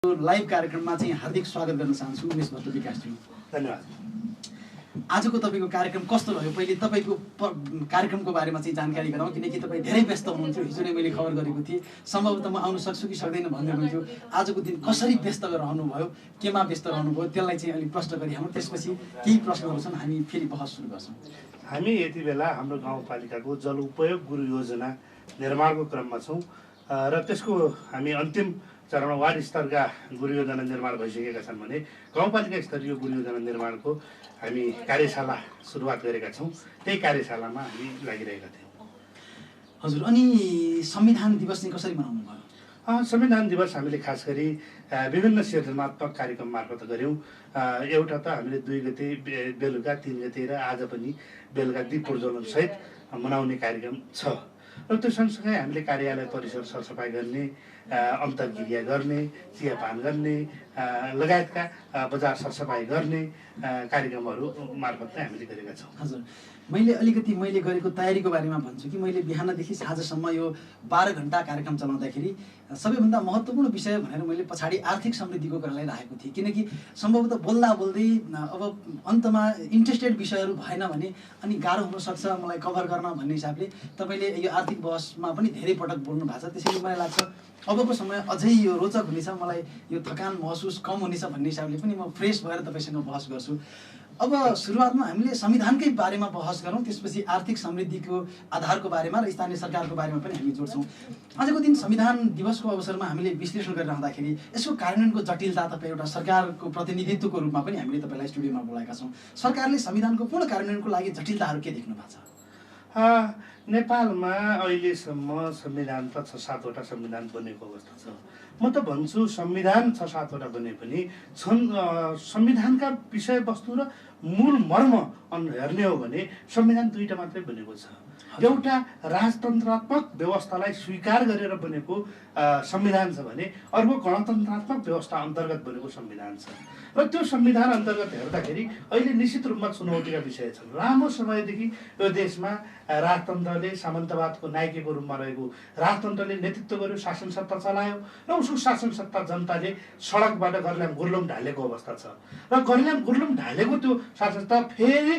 Live कार्यक्रममा चाहिँ हार्दिक स्वागत गर्न चाहन्छु उमेश भट्ट विकासज्यू। धन्यवाद। आजको तपाईँको कार्यक्रम कस्तो रह्यो? पहिले तपाईँको कार्यक्रमको बारेमा चाहिँ जानकारी गराउँ, किनकि तपाईँ धेरै व्यस्त हुनुहुन्थ्यो। हिजो नै मैले खबर गरेको थिएँ, सम्भवतः म आउन सक्छु कि सक्दैन भन्दै हुनुहुन्थ्यो। आजको दिन कसरी व्यस्त रहनुभयो, केमा व्यस्त रहनुभयो, त्यसलाई चाहिँ अलिक प्रश्न गरिहालौँ। त्यसपछि केही प्रश्नहरू छन्, हामी फेरि बहस सुरु गर्छौँ। हामी यति बेला हाम्रो गाउँपालिकाको जल उपयोग गुरु योजना निर्माणको क्रममा छौँ र त्यसको हामी अन्तिम चरणमा वार्ड स्तरका गुरु योजना निर्माण भइसकेका छन् भने गाउँपालिका स्तरीय गुरु योजना निर्माणको हामी कार्यशाला सुरुवात गरेका छौँ। त्यही कार्यशालामा हामी लागिरहेका थियौँ। हजुर, अनि संविधान दिवस चाहिँ कसरी मनाउनु भयो? संविधान दिवस हामीले खास गरी विभिन्न सृजनात्मक कार्यक्रम मार्फत गऱ्यौँ। एउटा त हामीले 2 गते बेलुका, 3 गते र आज पनि बेलुका दीप प्रज्वलनसहित मनाउने कार्यक्रम छ र त्यो सँगसँगै हामीले कार्यालय परिसर सरसफाइ गर्ने, अन्तर्क्रिया गर्ने, चियापान गर्ने लगायतका बजार सरसफाइ गर्ने कार्यक्रमहरू मार्फत नै हामीले गरेका छौँ। हजुर, मैले गरेको तयारीको बारेमा भन्छु कि मैले बिहानदेखि साँझसम्म यो 12 घण्टा कार्यक्रम चलाउँदाखेरि सबैभन्दा महत्त्वपूर्ण विषय भनेर मैले पछाडि आर्थिक समृद्धिको कुरालाई राखेको थिएँ, किनकि सम्भवतः बोल्दा बोल्दै अब अन्तमा इन्ट्रेस्टेड विषयहरू भएन भने अनि गाह्रो हुनसक्छ मलाई कभर गर्न भन्ने हिसाबले तपाईँले यो आर्थिक बहसमा पनि धेरै पटक बोल्नु भएको छ। त्यसैले मलाई लाग्छ अबको समय अझै यो रोचक हुनेछ, मलाई यो थकान महसुस कम हुनेछ भन्ने हिसाबले पनि म फ्रेस भएर तपाईँसँग बहस गर्छु। अब सुरुवातमा हामीले संविधानकै बारेमा बहस गरौँ, त्यसपछि आर्थिक समृद्धिको आधारको बारेमा र स्थानीय सरकारको बारेमा पनि हामी जोड्छौँ। आजको दिन संविधान दिवसको अवसरमा हामीले विश्लेषण गरिरहँदाखेरि यसको कार्यान्वयनको जटिलता, तपाईँ एउटा सरकारको प्रतिनिधित्वको रूपमा पनि हामीले तपाईँलाई स्टुडियोमा बोलाएका छौँ। सरकारले संविधानको पूर्ण कार्यान्वयनको लागि जटिलताहरू के देख्नु भएको छ? नेपालमा अहिलेसम्म संविधान त 6-7 वटा संविधान बनेको अवस्था छ। म त भन्छु संविधान 6-7 वटा बने पनि संविधानका विषयवस्तु र मूल मर्म हेर्ने हो भने संविधान 2टा मात्रै बनेको छ। एउटा राजतन्त्रात्मक व्यवस्थालाई स्वीकार गरेर बनेको संविधान छ भने अर्को गणतन्त्रात्मक व्यवस्था अन्तर्गत बनेको संविधान छ र त्यो संविधान अन्तर्गत हेर्दाखेरि अहिले निश्चित रूपमा चुनौतीका विषय छन्। लामो समयदेखि यो देशमा राजतन्त्रले सामन्तवादको नायकको रूपमा रहेको राजतन्त्रले नेतृत्व गर्यो, शासन सत्ता चलायो र उसको शासन सत्ता जनताले सडकबाट गर्ल्याम गुर्लुम ढालेको अवस्था छ र गर्ल्याम गुर्लुम ढालेको त्यो शासन सत्ता फेरि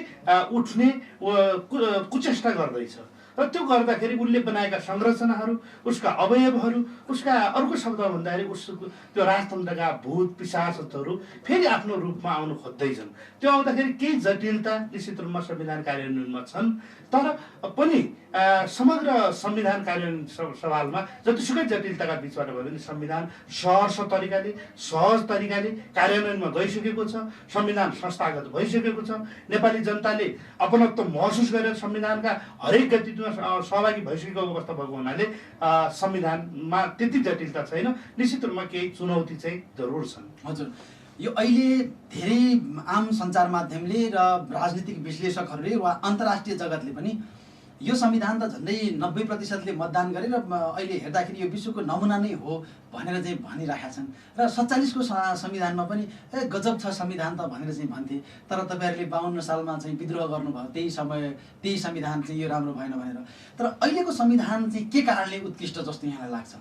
उठ्ने कुचेष्टा गर्दैछ र त्यो गर्दाखेरि उसले बनाएका संरचनाहरू, उसका अवयवहरू, उसका अर्को शब्दमा भन्दाखेरि उसको त्यो राजतन्त्रका भूत पिशाचहरू फेरि आफ्नो रूपमा आउनु खोज्दैछन्। त्यो आउँदाखेरि केही जटिलता निश्चित रूपमा संविधान कार्यान्वयनमा छन्, तर पनि समग्र संविधान कार्यान्वयन सवालमा जतिसुकै जटिलताका बिचबाट भयो भने संविधान सहज तरिकाले कार्यान्वयनमा गइसकेको छ। संविधान संस्थागत भइसकेको छ। नेपाली जनताले अपनत्व महसुस गरेर संविधानका हरेक गतिविधिमा सहभागी भइसकेको अवस्था भएको हुनाले संविधानमा त्यति जटिलता छैन। निश्चित रूपमा केही चुनौती चाहिँ जरुर छन्। हजुर, यो अहिले धेरै आम सञ्चार माध्यमले र राजनीतिक विश्लेषकहरूले वा अन्तर्राष्ट्रिय जगतले पनि यो संविधान त झन्डै 90% मतदान गरेर अहिले हेर्दाखेरि यो विश्वको नमुना नै हो भनेर चाहिँ भनिरहेका छन् र 47 को संविधानमा पनि गजब छ संविधान त भनेर चाहिँ भन्थे। तर तपाईँहरूले 52 सालमा चाहिँ विद्रोह गर्नुभयो, त्यही संविधान चाहिँ यो राम्रो भएन भनेर। तर अहिलेको संविधान चाहिँ के कारणले उत्कृष्ट जस्तो यहाँलाई लाग्छ?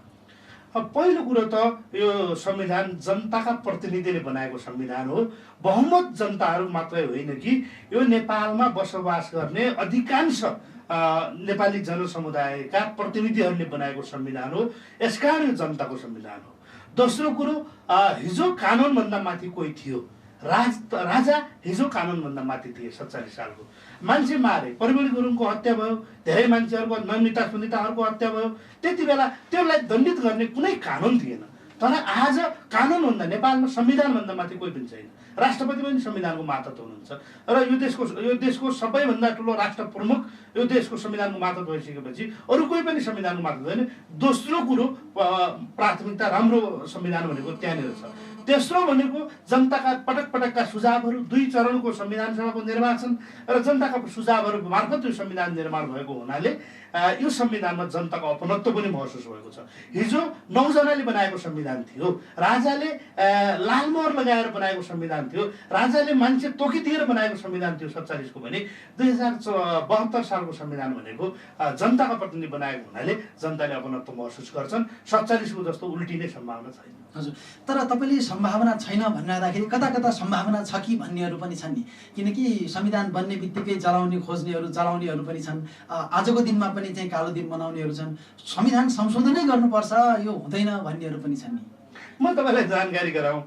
पहिलो कुरो त यो संविधान जनताका प्रतिनिधिले बनाएको संविधान हो। बहुमत जनताहरू मात्रै होइन कि यो नेपालमा बसोबास गर्ने अधिकांश नेपाली जनसमुदायका प्रतिनिधिहरूले बनाएको संविधान हो। यसकारण यो जनताको संविधान हो। दोस्रो कुरो, हिजो कानुनभन्दा माथि कोही थियो। राजा हिजो कानुनभन्दा माथि थिए। 47 सालको मान्छे मारे, परिमल गुरुङको हत्या भयो, धेरै मान्छेहरूको नमिता सुनिताहरूको हत्या भयो। त्यति बेला त्यसलाई दण्डित गर्ने कुनै कानुन थिएन। तर आज कानुनभन्दा, नेपालमा संविधानभन्दा माथि कोही पनि छैन। राष्ट्रपति पनि संविधानको मातहत हुनुहुन्छ र यो देशको सबैभन्दा ठुलो राष्ट्र प्रमुख यो देशको संविधानको मातहत भइसकेपछि अरू कोही पनि संविधानको मातहत होइन। दोस्रो कुरो, प्राथमिकता राम्रो संविधान भनेको त्यहाँनिर छ। तेस्रो भनेको जनताका पटकका सुझावहरू, 2 चरणको संविधान सभाको निर्वाचन र जनताका सुझावहरू मार्फत यो संविधान निर्माण भएको हुनाले यो संविधानमा जनताको अपनत्व पनि महसुस भएको छ। हिजो 9 जनाले बनाएको संविधान थियो, राजाले लालमोहर लगाएर बनाएको संविधान थियो, राजाले मान्छे तोकिदिएर बनाएको संविधान थियो 47 को भने 2072 सालको संविधान भनेको जनताका प्रतिनिधि बनाएको हुनाले जनताले अपनत्व महसुस गर्छन्। 47 को जस्तो उल्टिने सम्भावना छैन। हजुर, तर तपाईँले सम्भावना छैन भन्दाखेरि कता कता सम्भावना छ कि भन्नेहरू पनि छन् नि, किनकि संविधान बन्ने बित्तिकै जलाउने जलाउनेहरू पनि छन्। आजको दिनमा पनि चाहिँ कालो दिन मनाउनेहरू छन्। संविधान संशोधनै गर्नुपर्छ, यो हुँदैन भन्नेहरू पनि छन् नि। म तपाईँलाई जानकारी गराउँ,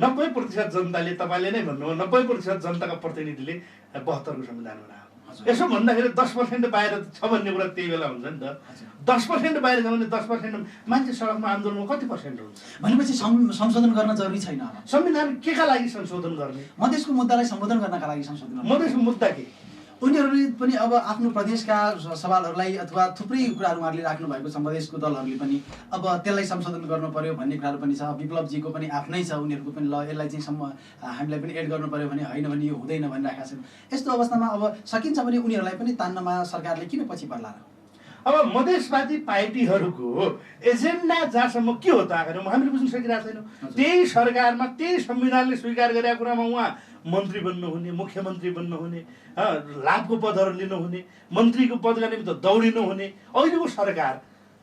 90% जनताले, तपाईँले नै भन्नुभयो 90% जनताका प्रतिनिधिले 72 को संविधान बनायो। यसो भन्दाखेरि 10% बाहिर छ भन्ने कुरा त्यही बेला हुन्छ नि त। 10% बाहिर छ भने 10% मान्छे सडकमा आन्दोलनमा कति पर्सेन्ट हुन्छ भनेपछि संशोधन गर्न जरुरी छैन। संविधान केका लागि संशोधन गर्ने? मधेसको मुद्दालाई सम्बोधन गर्नका लागि संशोधन गर्ने। मधेसको मुद्दा के? उनीहरूले पनि अब आफ्नो प्रदेशका सवालहरूलाई अथवा थुप्रै कुराहरू उहाँहरूले राख्नु भएको छ, मधेसको दलहरूले पनि अब त्यसलाई संशोधन गर्नु पर्यो भन्ने कुराहरू पनि छ। विप्लवजीको पनि आफ्नै छ, उनीहरूको पनि ल यसलाई चाहिँ हामीलाई पनि एड गर्नु पर्यो भने होइन भने यो हुँदैन भनिरहेका छन्। यस्तो अवस्थामा अब सकिन्छ भने उनीहरूलाई पनि तान्नमा सरकारले किन पछि पर्ला र? अब मधेसवादी पार्टीहरूको एजेन्डा जहाँसम्म के हो त आखिर हामीले बुझ्न सकिरहेको छैनौँ। त्यही सरकारमा त्यही संविधानले स्वीकार गरेका कुरामा उहाँ मन्त्री बन्नु हुने, मुख्यमन्त्री बन्नु हुने, लाभको पदहरू लिनु हुने, मन्त्रीको पदका निमित्त दौडिनु हुने। अहिलेको सरकार,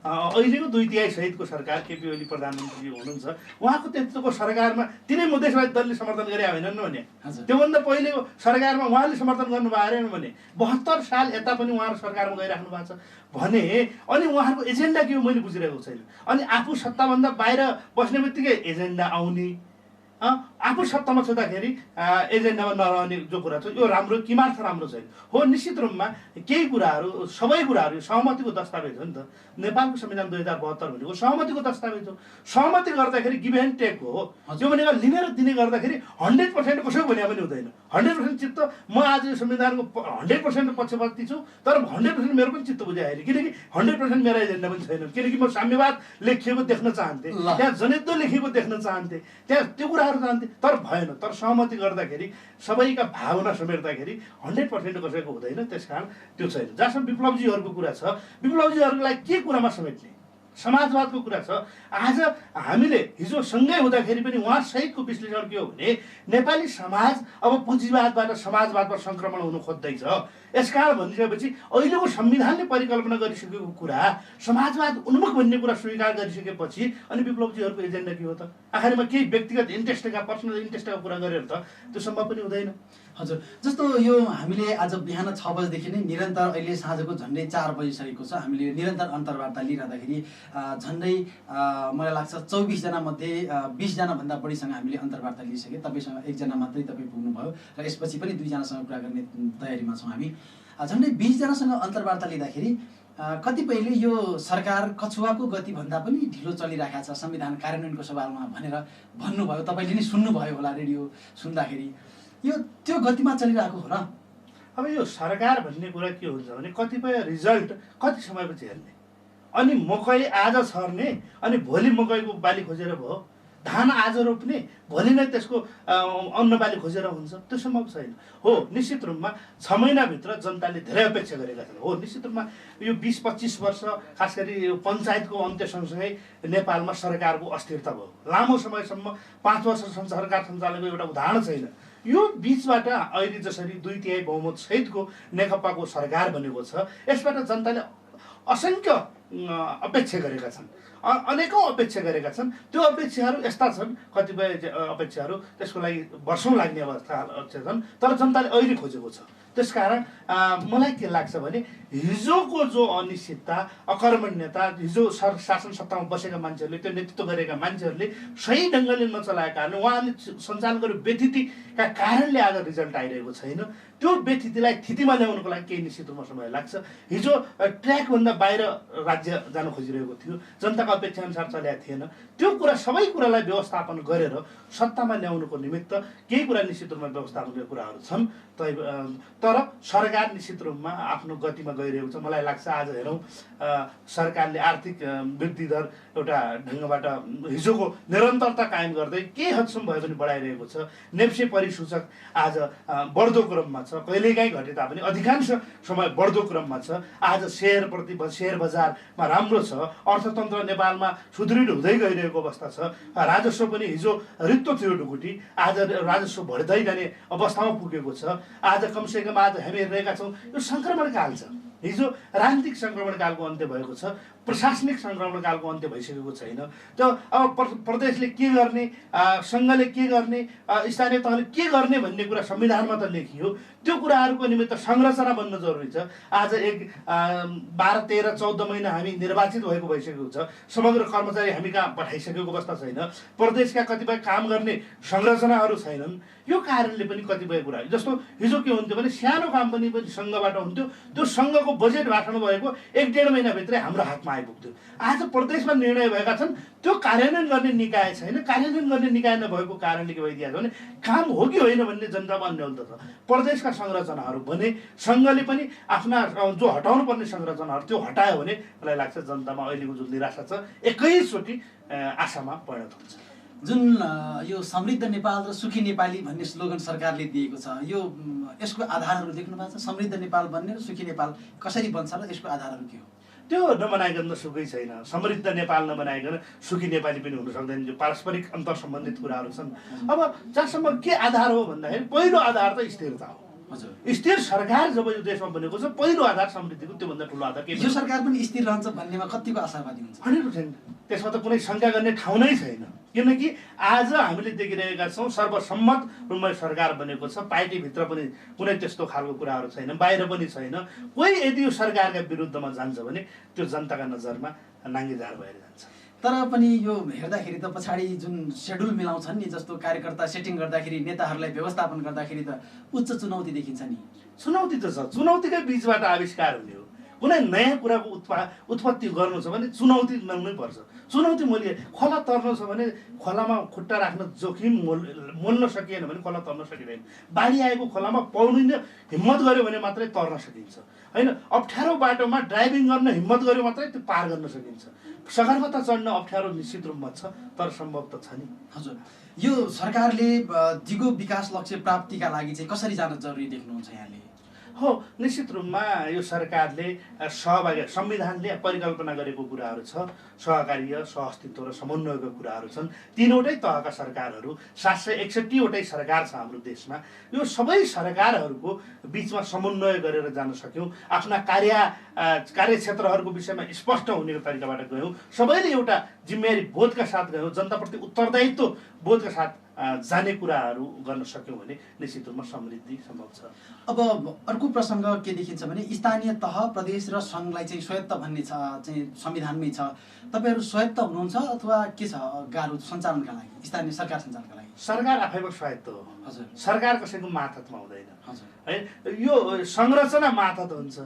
अहिलेको 2/3 सहितको सरकार, केपी ओली प्रधानमन्त्री हुनुहुन्छ, उहाँको नेतृत्वको सरकारमा तिनै मधेसवादी दलले समर्थन गरे होइनन् भने, त्योभन्दा पहिलेको सरकारमा उहाँले समर्थन गर्नुभएको अरेन भने 72 साल यता पनि उहाँहरू सरकारमा गइराख्नु भएको छ भने अनि उहाँहरूको एजेन्डा के हो मैले बुझिरहेको छैन। अनि आफू सत्ताभन्दा बाहिर बस्ने बित्तिकै एजेन्डा आउने, आफू सत्तामा छँदाखेरि एजेन्डामा नरहने जो कुरा छ यो राम्रो किमार्थ राम्रो छैन हो। निश्चित रूपमा केही कुराहरू, सबै कुराहरू सहमतिको दस्तावेज हो नि त। नेपालको संविधान 2072 भनेको सहमतिको दस्तावेज हो। सहमति गर्दाखेरि गिभ एन्ड टेक हो। त्यो भनेको लिने र दिने गर्दाखेरि 100% कसैको भने पनि हुँदैन। 100% चित्त म आज यो संविधानको 100% पक्षपाती छु, तर 100% मेरो पनि चित्त बुझाएन, किनकि 100% मेरो एजेन्डा पनि छैन। किनकि म साम्यवाद लेखिएको देख्न चाहन्थेँ, त्यहाँ जनयुद्ध लेखिएको देख्न चाहन्थेँ, त्यहाँ त्यो कुराहरू चाहन्थेँ, तर भएन। तर सहमति गर्दाखेरि सबैका भावना समेट्दाखेरि 100% कसैको हुँदैन। त्यसकारण त्यो छैन। जहाँसम्म विप्लवजीहरूको कुरा छ, विप्लवजीहरूलाई के कुरामा समेट्ने? समाजवादको कुरा छ। आज हामीले हिजो सँगै हुँदाखेरि पनि उहाँ सहितको विश्लेषण के हो भने नेपाली समाज अब पुँजीवादबाट समाजवादमा सङ्क्रमण हुनु खोज्दैछ। यसकारण भनिसकेपछि अहिलेको संविधानले परिकल्पना गरिसकेको कुरा समाजवाद उन्मुख भन्ने कुरा स्वीकार गरिसकेपछि अनि विप्लवजीहरूको एजेन्डा के हो त? आखिरमा केही व्यक्तिगत इन्ट्रेस्टका, पर्सनल इन्ट्रेस्टका कुरा गरेर त त्यो सम्भव पनि हुँदैन। हजुर, जस्तो यो हामीले आज बिहान 6 बजेदेखि नै निरन्तर अहिले साँझको झन्डै 4 बजिसकेको छ, हामीले निरन्तर अन्तर्वार्ता लिइरहँदाखेरि झन्डै मलाई लाग्छ 24 जना मध्ये 20 जना भन्दा बढीसँग हामीले अन्तर्वार्ता लिइसके। तपाईँसँग 1 जना मात्रै तपाईँ पुग्नुभयो र यसपछि पनि 2 जनासँग कुरा गर्ने तयारीमा छौँ हामी। झन्डै 20 जनासँग अन्तर्वार्ता लिँदाखेरि कतिपयले यो सरकार कछुवाको गतिभन्दा पनि ढिलो चलिरहेको छ संविधान कार्यान्वयनको सवालमा भनेर भन्नुभयो। तपाईँले नि सुन्नुभयो होला रेडियो सुन्दाखेरि, यो त्यो गतिमा चलिरहेको हो र? अब यो सरकार भन्ने कुरा के हुन्छ भने कतिपय रिजल्ट कति समयपछि हेर्ने, अनि मकै आज छर्ने अनि भोलि मकैको बाली खोजेर भयो, धान आज रोप्ने भोलि नै त्यसको अन्न बाली खोजेर हुन्छ, त्यो सम्भव छैन हो। निश्चित रूपमा 6 महिनाभित्र जनताले धेरै अपेक्षा गरेका छन् हो। निश्चित रूपमा यो 20-25 वर्ष खास गरी यो पञ्चायतको अन्त्य सँगसँगै नेपालमा सरकारको अस्थिरता भयो। लामो समयसम्म 5 वर्ष सरकार सञ्चालनको एउटा उदाहरण छैन। यो बिचबाट अहिले जसरी 2/3 बहुमत सहितको नेकपाको सरकार बनेको छ, यसबाट जनताले असङ्ख्य अपेक्षा गरेका छन्, अनेकौँ अपेक्षा गरेका छन्। त्यो अपेक्षाहरू यस्ता छन्, कतिपय अपेक्षाहरू त्यसको लागि वर्षौँ लाग्ने अवस्था छन्, तर जनताले अहिले खोजेको छ। त्यसकारण मलाई के लाग्छ भने हिजोको जो अनिश्चितता, अकर्मण्यता, हिजो शासन सत्तामा बसेका मान्छेहरूले, त्यो नेतृत्व गरेका मान्छेहरूले सही ढङ्गले नचलाएका कारणले, उहाँले सञ्चालन गरेको व्यथितिका कारणले आज रिजल्ट आइरहेको छैन। त्यो व्यथितिलाई थितिमा ल्याउनुको लागि केही निश्चित रूपमा समय लाग्छ। हिजो ट्र्याकभन्दा बाहिर राज्य जान खोजिरहेको थियो, जनताको अपेक्षा अनुसार चलेको थिएन। त्यो कुरा सबै कुरालाई व्यवस्थापन गरेर सत्तामा ल्याउनुको निमित्त केही कुरा निश्चित रूपमा व्यवस्थापनका कुराहरू छन्। तर सरकार निश्चित रूपमा आफ्नो गतिमा गइरहेको छ। मलाई लाग्छ आज हेरौँ सरकारले आर्थिक वृद्धि दर एउटा ढङ्गबाट हिजोको निरन्तरता कायम गर्दै केही हदसम्म भए पनि बढाइरहेको छ। नेप्से परिसूचक आज बढ्दो क्रममा छ, कहिलेकाहीँ घटे तापनि अधिकांश समय बढ्दो क्रममा छ। आज सेयर बजारमा राम्रो छ, अर्थतन्त्र नेपालमा सुदृढ हुँदै गइरहेको अवस्था छ। राजस्व पनि हिजो रित्तो थियो ढुकुटी, आज राजस्व बढ्दै जाने अवस्थामा पुगेको छ। आज कमसेकम आज हामी हेरिरहेका छौँ यो सङ्क्रमणकाल छ। हिजो राजनीतिक सङ्क्रमणकालको अन्त्य भएको छ, प्रशासनिक सङ्क्रमणकालको अन्त्य भइसकेको छैन। त्यो अब प्रदेशले के गर्ने, सङ्घले के गर्ने, स्थानीय तहले के गर्ने भन्ने कुरा संविधानमा त लेखियो। त्यो कुराहरूको निमित्त संरचना बन्न जरुरी छ। आज 12, 13, 14 महिना हामी निर्वाचित भएको भइसकेको छ, समग्र कर्मचारी हामी कहाँ पठाइसकेको अवस्था छैन, प्रदेशका कतिपय काम गर्ने संरचनाहरू छैनन्। यो कारणले पनि कतिपय कुरा जस्तो हिजो के हुन्थ्यो भने सानो काम पनि सङ्घबाट हुन्थ्यो, त्यो सङ्घको बजेट भाषण भएको 1-1.5 महिनाभित्रै हाम्रो हातमा आइपुग्थ्यो। आज प्रदेशमा निर्णय भएका छन्, त्यो कार्यान्वयन गर्ने निकाय छैन। कार्यान्वयन गर्ने निकाय नभएको कारणले के भइदिएको छ भने काम हो कि होइन भन्ने जनतामा अन्यलता छ। प्रदेशका संरचनाहरू बने, सङ्घले पनि आफ्ना जो हटाउनु पर्ने संरचनाहरू त्यो हटायो भने मलाई लाग्छ जनतामा अहिलेको जुन निराशा छ एकैचोटि आशामा परिणत हुन्छ। जुन यो समृद्ध नेपाल र सुखी नेपाली भन्ने स्लोगन सरकारले दिएको छ, यो यसको आधारहरू देख्नु भएको छ? समृद्ध नेपाल बन्ने र सुखी नेपाल कसरी बन्छ र यसको आधारहरू के हो? त्यो नबनाइकन त सुखै छैन। समृद्ध नेपाल नबनाइकन सुखी नेपाली पनि हुन सक्दैन। जो पारस्परिक अन्तर सम्बन्धित कुराहरू छन्। अब जहाँसम्म के आधार हो भन्दाखेरि पहिलो आधार त स्थिरता हो। स्थिर सरकार जब यो देशमा बनेको छ, पहिलो आधार समृद्धिको, त्योभन्दा ठुलो आधार के? यो सरकार पनि स्थिर रहन्छ भन्नेमा कतिको आशावादी हुन्छ? 100%। त्यसमा त कुनै शङ्का गर्ने ठाउँ नै छैन। किनकि आज हामीले देखिरहेका छौँ सर्वसम्मत रूपमा सरकार बनेको छ। पार्टीभित्र पनि कुनै त्यस्तो खालको कुराहरू छैन, बाहिर पनि छैन। कोही यदि यो सरकारका विरुद्धमा जान्छ भने त्यो जनताका नजरमा नाङ्गेझार भएर जान्छ। तर पनि यो हेर्दाखेरि त पछाडि जुन सेड्युल मिलाउँछन् नि, जस्तो कार्यकर्ता सेटिङ गर्दाखेरि, नेताहरूलाई व्यवस्थापन गर्दाखेरि त उच्च चुनौती देखिन्छ नि। चुनौती त छ, चुनौतीकै बिचबाट आविष्कार हुने हो। कुनै नयाँ कुराको उत्पत्ति गर्नु छ भने चुनौती ल्याउनै पर्छ। चुनौती मोलिए खोला तर्नु छ भने खोलामा खुट्टा राख्न जोखिम मोल्न सकिएन भने खोला तर्न सकिँदैन। बाढी आएको खोलामा पौडिन हिम्मत गर्यो भने मात्रै तर्न सकिन्छ, होइन? अप्ठ्यारो बाटोमा ड्राइभिङ गर्न हिम्मत गर्यो मात्रै त्यो पार गर्न सकिन्छ। सगरमाथा चढ्न अप्ठ्यारो निश्चित रूपमा छ, तर सम्भव त छ नि। हजुर, यो सरकारले दिगो विकास लक्ष्य प्राप्तिका लागि चाहिँ कसरी जान जरुरी देख्नुहुन्छ यहाँले? हो, निश्चित रूपमा यो सरकारले संविधानले परिकल्पना गरेको कुराहरू छ। सहकार्य, सहअस्तित्व र समन्वयका कुराहरू छन्। 3वटै तहका सरकारहरू, 761वटै सरकार छ हाम्रो देशमा। यो सबै सरकारहरूको बिचमा समन्वय गरेर जान सक्यौँ। आफ्ना कार्यक्षेत्रहरूको विषयमा स्पष्ट हुने तरिकाबाट गयौँ। सबैले एउटा जिम्मेवारी बोधका साथ गयौँ, जनताप्रति उत्तरदायित्व बोधका साथ जाने कुराहरू गर्न सक्यौँ भने निश्चित रूपमा समृद्धि सम्भव छ। अब अर्को प्रसङ्ग के देखिन्छ भने स्थानीय तह, प्रदेश र सङ्घलाई चाहिँ स्वायत्त भन्ने छ, चाहिँ संविधानमै छ। तपाईँहरू स्वायत्त हुनुहुन्छ अथवा के छ गाह्रो सञ्चालनका लागि, स्थानीय सरकार सञ्चालनका लागि? सरकार आफैमा स्वायत्त हो। हजुर, सरकार कसैको मातहतमा हुँदैन। हजुर, है, यो संरचना मातहत हुन्छ,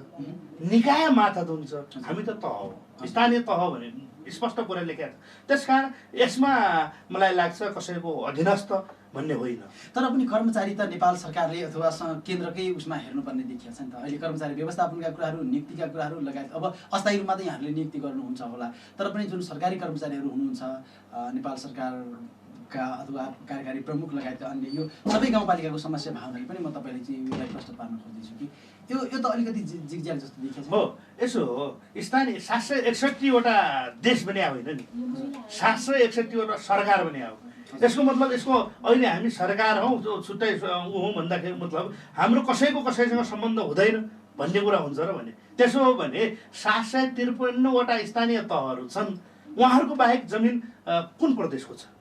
निकाय मातहत हुन्छ। हामी त तह हो, स्थानीय तह भने स्पष्ट कुरा लेखेको छ। त्यसकारण यसमा मलाई लाग्छ कसैको अधीनस्थ भन्ने होइन। तर पनि कर्मचारी त नेपाल सरकारले अथवा केन्द्रकै उसमा हेर्नुपर्ने देखिएको छ नि त। अहिले कर्मचारी व्यवस्थापनका कुराहरू, नियुक्तिका कुराहरू लगायत अब अस्थायी रूपमा त यहाँहरूले नियुक्ति गर्नुहुन्छ होला, तर पनि जुन सरकारी कर्मचारीहरू हुनुहुन्छ नेपाल सरकारका अथवा कार्यकारी प्रमुख लगायतका अन्य, यो सबै गाउँपालिकाको समस्या भावनाले पनि म तपाईँले चाहिँ यसलाई प्रश्न पार्न खोज्दैछु कि यो त अलिकति जिगज्याग जस्तो देखिएको छ। हो, यसो हो। स्थानीय 761वटा देश बन्या होइन नि, 761वटा सरकार बन्या हो। यसको मतलब यसको अहिले हामी सरकार हौँ छुट्टै हौँ भन्दाखेरि मतलब हाम्रो कसैसँग सम्बन्ध हुँदैन भन्ने कुरा हुन्छ र भने? त्यसो हो भने 753वटा स्थानीय तहहरू छन्। उहाँहरूको बाहेक जमिन कुन प्रदेशको छ?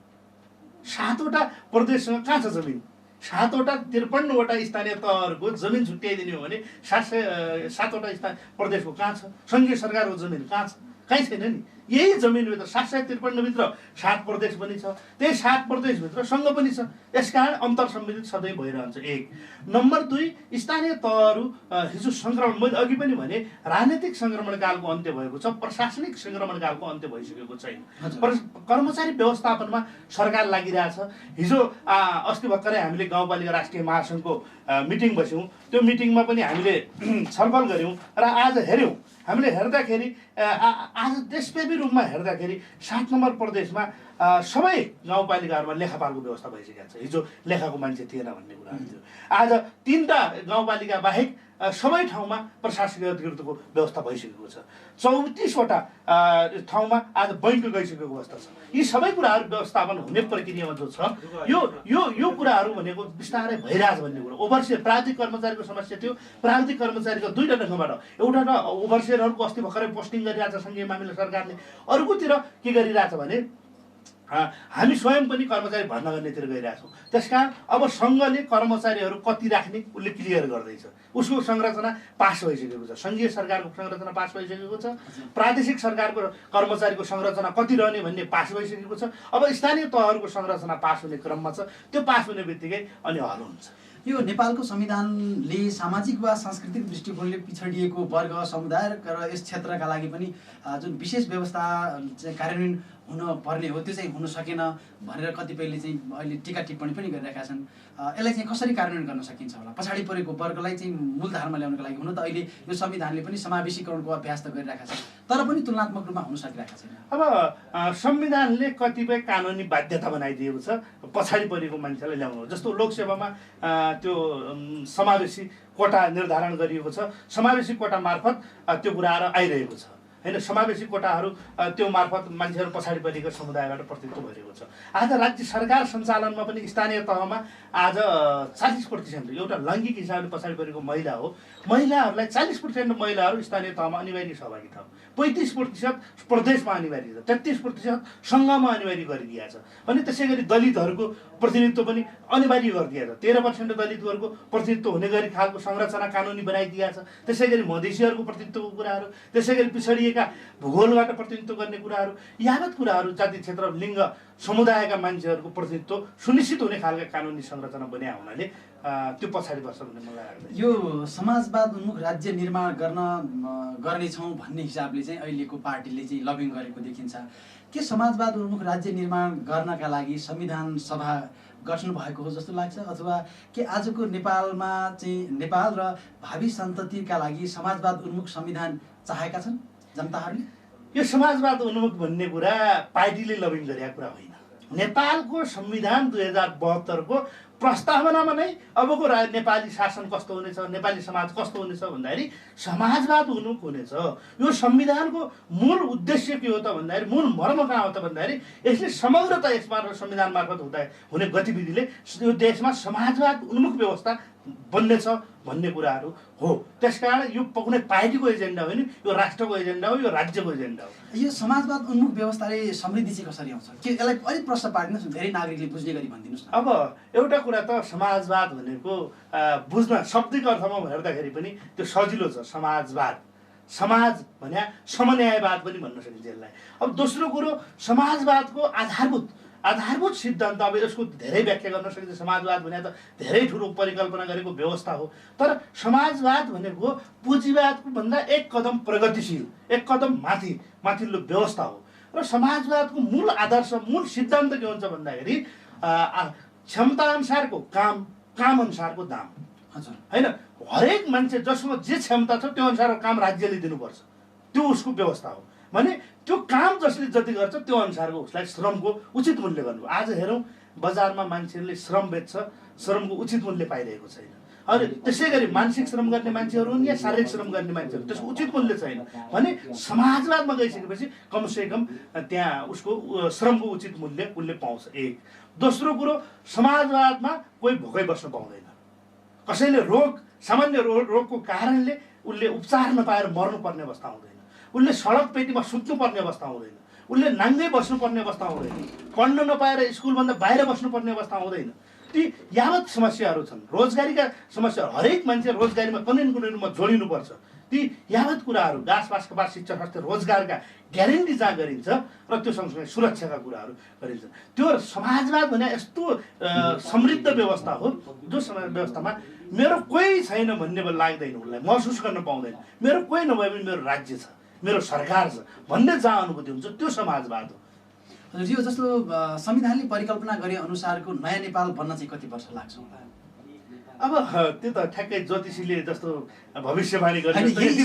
7वटा प्रदेशसँग कहाँ छ जमिन? 753वटा स्थानीय तहहरूको जमिन छुट्याइदिने हो भने 7वटा प्रदेशको कहाँ छ? सङ्घीय सरकारको जमिन कहाँ छ? कहीँ छैन नि। यही जमिनभित्र 753 भित्र 7 प्रदेश पनि छ, त्यही 7 प्रदेशभित्र सङ्घ पनि छ। यसकारण अन्तर सम्मिलित सधैँ भइरहन्छ। 1 नम्बर 2 स्थानीय तहहरू हिजो सङ्क्रमण, मैले अघि पनि भने राजनीतिक सङ्क्रमणकालको अन्त्य भएको छ, प्रशासनिक सङ्क्रमणकालको अन्त्य भइसकेको छैन। कर्मचारी व्यवस्थापनमा सरकार लागिरहेछ। हिजो अस्ति भर्खरै हामीले गाउँपालिका राष्ट्रिय महासङ्घको मिटिङ बस्यौँ, त्यो मिटिङमा पनि हामीले छलफल गऱ्यौँ र आज हेऱ्यौँ। हामीले हेर्दाखेरि आज देशव्यापी रूपमा हेर्दाखेरि 7 नम्बर प्रदेशमा सबै गाउँपालिकाहरूमा लेखापालको व्यवस्था भइसकेको छ। हिजो लेखाको मान्छे थिएन भन्ने कुरा थियो। आज 3टा गाउँपालिका बाहेक सबै ठाउँमा प्रशासकीय अधिकृतको व्यवस्था भइसकेको छ। 34वटा ठाउँमा आज बैंक गइसकेको अवस्था छ। यी सबै कुराहरू व्यवस्थापन हुने प्रक्रियामा जो छ, यो कुराहरू भनेको बिस्तारै भइरहेछ भन्ने कुरा। ओभरसियर प्राविधिक कर्मचारीको समस्या थियो। प्राविधिक कर्मचारीको 2टा ढङ्गबाट, एउटा त ओभरसियरहरूको अस्ति भर्खरै पोस्टिङ गरिरहेछ सङ्घीय मामिला सरकारले, अर्कोतिर के गरिरहेछ भने हामी स्वयं पनि कर्मचारी भर्ना गर्नेतिर गइरहेछौँ। त्यसकारण अब सङ्घले कर्मचारीहरू कति राख्ने उसले क्लियर गर्दैछ। उसको संरचना पास भइसकेको छ। सङ्घीय सरकारको संरचना पास भइसकेको छ। प्रादेशिक सरकारको कर्मचारीको संरचना कति रहने भन्ने पास भइसकेको छ। अब स्थानीय तहहरूको संरचना पास हुने क्रममा छ। त्यो पास हुने बित्तिकै अनि हल हुन्छ। यो नेपालको संविधानले सामाजिक वा सांस्कृतिक दृष्टिकोणले पिछडिएको वर्ग समुदाय र यस क्षेत्रका लागि पनि जुन विशेष व्यवस्था चाहिँ कार्यान्वयन हुन पर्ने हो त्यो चाहिँ हुन सकेन भनेर कतिपयले चाहिँ अहिले टीका टिप्पणी पनि गरिरहेका छन्। यसलाई चाहिँ कसरी कार्यान्वयन गर्न सकिन्छ होला? पछाडि परेको वर्गलाई चाहिँ मूलधारमा ल्याउनको लागि हुन त अहिले यो संविधानले पनि समावेशीकरणको अभ्यास त गरिरहेका छन्, तर पनि तुलनात्मक रूपमा हुन सकिरहेका छैन। अब संविधानले कतिपय कानुनी बाध्यता बनाइदिएको छ पछाडि परेको मान्छेलाई ल्याउनु। जस्तो लोकसेवामा त्यो समावेशी कोटा निर्धारण गरिएको छ। समावेशी कोटा मार्फत त्यो कुराहरू आइरहेको छ होइन। समावेशी कोटाहरू त्यो मार्फत मान्छेहरू पछाडि परेको समुदायबाट प्रतिनिधित्व भइरहेको छ। आज राज्य सरकार सञ्चालनमा पनि स्थानीय तहमा आज 40% एउटा लैङ्गिक हिसाबले पछाडि परेको महिला हो। महिलाहरूलाई 40% महिलाहरू स्थानीय तहमा अनिवार्य सहभागी छ। 35% प्रदेशमा अनिवार्य छ। 33% सङ्घमा अनिवार्य गरिदिएको छ। अनि त्यसै गरी दलितहरूको प्रतिनिधित्व पनि अनिवार्य गरिदिएको छ। 13% दलितहरूको प्रतिनिधित्व हुने गरी खालको संरचना कानुनी बनाइदिएको छ। त्यसै गरी मधेसीहरूको प्रतिनिधित्वको कुराहरू, त्यसै गरी पिछडिएका भूगोलबाट प्रतिनिधित्व गर्ने कुराहरू, यावत कुराहरू जाति क्षेत्र लिङ्ग समुदायका मान्छेहरूको प्रतिनिधित्व सुनिश्चित हुने खालका कानुनी संरचना बन्या हुनाले त्यो पछाडि पर्छ भन्ने मलाई लाग्दैन। यो समाजवाद उन्मुख राज्य निर्माण गर्नेछौँ भन्ने हिसाबले चाहिँ अहिलेको पार्टीले चाहिँ लबिङ गरेको देखिन्छ। के समाजवाद उन्मुख राज्य निर्माण गर्नका लागि संविधान सभा गठन भएको हो जस्तो लाग्छ, अथवा के आजको नेपालमा चाहिँ नेपाल र भावी सन्ततिका लागि समाजवाद उन्मुख संविधान चाहेका छन् जनताहरूले? यो समाजवाद उन्मुख भन्ने कुरा पार्टीले लबिङ गरेका कुरा होइन। नेपालको संविधान 2072 को प्रस्तावनामा नै अबको नेपाली शासन कस्तो हुनेछ, नेपाली समाज कस्तो हुनेछ भन्दाखेरि समाजवाद उन्मुख हुनेछ। यो संविधानको मूल उद्देश्य के हो त भन्दाखेरि, मूल मर्म कहाँ हो त भन्दाखेरि, यसले समग्रता यसमा संविधान मार्फत हुने गतिविधिले यो देशमा समाजवाद उन्मुख व्यवस्था बन्नेछ भन्ने कुराहरू हो। त्यसकारण यो कुनै पार्टीको एजेन्डा होइन, यो राष्ट्रको एजेन्डा हो, यो राज्यको एजेन्डा हो। यो समाजवाद उन्मुख व्यवस्थाले समृद्धि चाहिँ कसरी आउँछ? के यसलाई अलिक प्रश्न पार्दिनुहोस्, धेरै नागरिकले बुझ्ने गरी भनिदिनुहोस् न। अब एउटा कुरा त समाजवाद भनेको बुझ्न शाब्दिक अर्थमा हेर्दाखेरि पनि त्यो सजिलो छ। समाजवाद, समाज भने समन्यायवाद पनि भन्न सकिन्छ यसलाई। अब दोस्रो कुरो, समाजवादको आधारभूत सिद्धान्त, अब यसको धेरै व्याख्या गर्न सकिन्छ। समाजवाद भने त धेरै ठुलो परिकल्पना गरेको व्यवस्था हो, तर समाजवाद भनेको पुँजीवादको भन्दा एक कदम प्रगतिशील, एक कदम माथिल्लो व्यवस्था हो। र समाजवादको मूल आदर्श, मूल सिद्धान्त के हुन्छ भन्दाखेरि क्षमता अनुसारको काम अनुसारको दाम होइन। हरेक मान्छे जसमा जे क्षमता छ त्यो अनुसारको काम राज्यले दिनुपर्छ, त्यो उसको व्यवस्था हो। भने त्यो काम जसले जति गर्छ त्यो अनुसारको उसलाई श्रमको उचित मूल्य गर्नु। आज हेरौँ बजारमा मान्छेहरूले श्रम बेच्छ, श्रमको उचित मूल्य पाइरहेको छैन। अनि त्यसै गरी मानसिक श्रम गर्ने मान्छेहरू हुन् या शारीरिक श्रम गर्ने मान्छेहरू, त्यसको उचित मूल्य छैन। भने समाजवादमा गइसकेपछि कमसेकम त्यहाँ उसको श्रमको उचित मूल्य उसले पाउँछ। एक दोस्रो कुरो, समाजवादमा कोही भोकै बस्न पाउँदैन। कसैले सामान्य रोगको कारणले उसले उपचार नपाएर मर्नुपर्ने अवस्था हुँदैन। उसले सडक पेटीमा सुत्नुपर्ने अवस्था हुँदैन। उसले नाङ्गै बस्नुपर्ने अवस्था हुँदैन। पढ्न नपाएर स्कुलभन्दा बाहिर बस्नुपर्ने अवस्था हुँदैन। ती यावत समस्याहरू छन्। रोजगारीका समस्याहरू, हरेक मान्छे रोजगारीमा कुनै न कुनै रूपमा जोडिनुपर्छ। ती यावत कुराहरू घाँस बास कपास शिक्षा स्वास्थ्य रोजगारका ग्यारेन्टी जहाँ गरिन्छ र त्यो सँगसँगै सुरक्षाका कुराहरू गरिन्छ। त्यो समाजवाद भने यस्तो समृद्ध व्यवस्था हो जो समाज व्यवस्थामा मेरो कोही छैन भन्ने लाग्दैन, उसलाई महसुस गर्न पाउँदैन। मेरो कोही नभए पनि मेरो राज्य छ, मेरो सरकार छ भन्ने जहाँ अनुभूति हुन्छ त्यो समाजवाद हो। हजुर, यो जस्तो संविधानले परिकल्पना गरे अनुसारको नयाँ नेपाल बन्न चाहिँ कति वर्ष लाग्छ होला? अब त्यो त ठ्याक्कै ज्योतिषीले जस्तो भविष्यवाणी गर्ने यति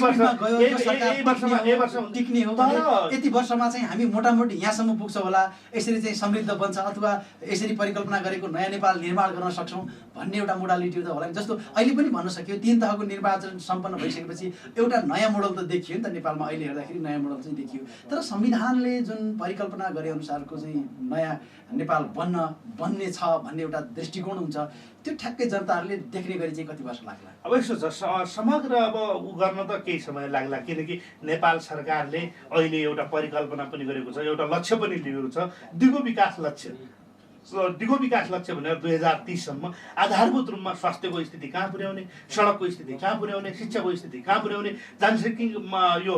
वर्षमा चाहिँ हामी मोटामोटी यहाँसम्म पुग्छ होला, यसरी चाहिँ समृद्ध बन्छ अथवा यसरी परिकल्पना गरेको नयाँ नेपाल निर्माण गर्न सक्छौँ भन्ने एउटा मोडालिटी त होला। जस्तो अहिले पनि भन्न सकियो 3 तहको निर्वाचन सम्पन्न भइसकेपछि एउटा नयाँ मोडल त देखियो नि त नेपालमा। अहिले हेर्दाखेरि नयाँ मोडल चाहिँ देखियो, तर संविधानले जुन परिकल्पना गरे अनुसारको चाहिँ नयाँ नेपाल बन्ने छ भन्ने एउटा दृष्टिकोण हुन्छ, त्यो ठ्याक्कै जनताहरूले देख्ने गरी चाहिँ कति वर्ष लाग्ला? अब यसो छ, समग्र अब उ गर्न त केही समय लाग्ला, किनकि नेपाल सरकारले अहिले एउटा परिकल्पना पनि गरेको छ, एउटा लक्ष्य पनि लिएको छ, दिगो विकास लक्ष्य। दिगो विकास लक्ष्य भनेर 2030 सम्म आधारभूत रूपमा स्वास्थ्यको स्थिति कहाँ पुर्याउने, सडकको स्थिति कहाँ पुर्याउने, शिक्षाको स्थिति कहाँ पुर्याउने, जनसङ्ख्यामा यो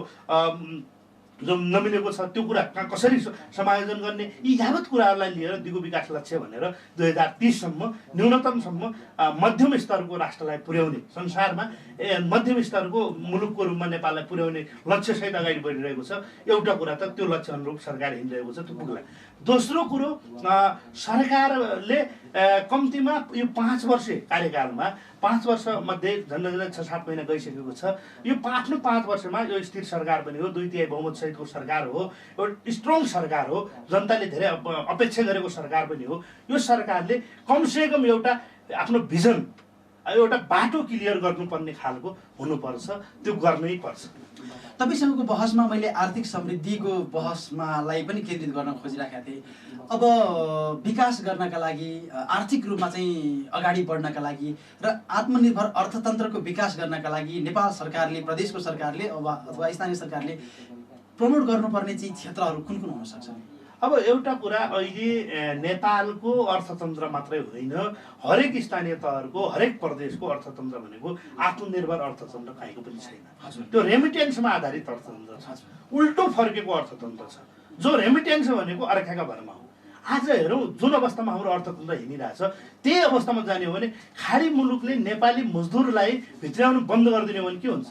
जो नमिलेको छ त्यो कुरा कसरी समायोजन गर्ने, यी यावत कुराहरूलाई लिएर दिगो विकास लक्ष्य भनेर 2030 सम्म न्यूनतमसम्म मध्यम स्तरको राष्ट्रलाई पुर्याउने, संसारमा मध्यम स्तरको मुलुकको रूपमा नेपाललाई पुर्याउने लक्ष्यसहित अगाडि बढिरहेको छ। एउटा कुरा त त्यो लक्ष्य अनुरूप सरकार हिँडिरहेको छ, त्यो पुग्ला। दोस्रो कुरो, सरकारले कम्तीमा यो 5 वर्ष कार्यकालमा 5 वर्ष मध्ये झन्डै 6-7 महिना गइसकेको छ। यो आफ्नो 5 वर्षमा यो स्थिर सरकार पनि हो, 2/3 बहुमत सहितको सरकार हो, एउटा स्ट्रङ सरकार हो, जनताले धेरै अपेक्षा गरेको सरकार पनि हो। यो सरकारले कमसेकम एउटा आफ्नो भिजन, एउटा बाटो क्लियर गर्नुपर्ने खालको हुनुपर्छ, त्यो गर्नै पर्छ। तपाईँसँगको बहसमा मैले आर्थिक समृद्धिको बहसमालाई पनि केन्द्रित गर्न खोजिरहेका थिएँ। अब विकास गर्नका लागि, आर्थिक रूपमा चाहिँ अगाडि बढ्नका लागि र आत्मनिर्भर अर्थतन्त्रको विकास गर्नका लागि नेपाल सरकारले, प्रदेशको सरकारले अथवा स्थानीय सरकारले प्रमोट गर्नुपर्ने चाहिँ क्षेत्रहरू कुन कुन हुन सक्छन्? अब एउटा कुरा, अहिले नेपालको अर्थतन्त्र मात्रै होइन, हरेक स्थानीय तहको, हरेक प्रदेशको अर्थतन्त्र भनेको आत्मनिर्भर अर्थतन्त्र काहीँको पनि छैन। त्यो रेमिटेन्समा आधारित अर्थतन्त्र छ, उल्टो फर्केको अर्थतन्त्र छ, जो रेमिटेन्स भनेको अर्काका भरमा हो। आज हेरौँ जुन अवस्थामा हाम्रो अर्थतन्त्र हिँडिरहेछ त्यही अवस्थामा जाने हो भने खाडी मुलुकले नेपाली मजदुरलाई भित्राउनु बन्द गरिदिने हो भने के हुन्छ?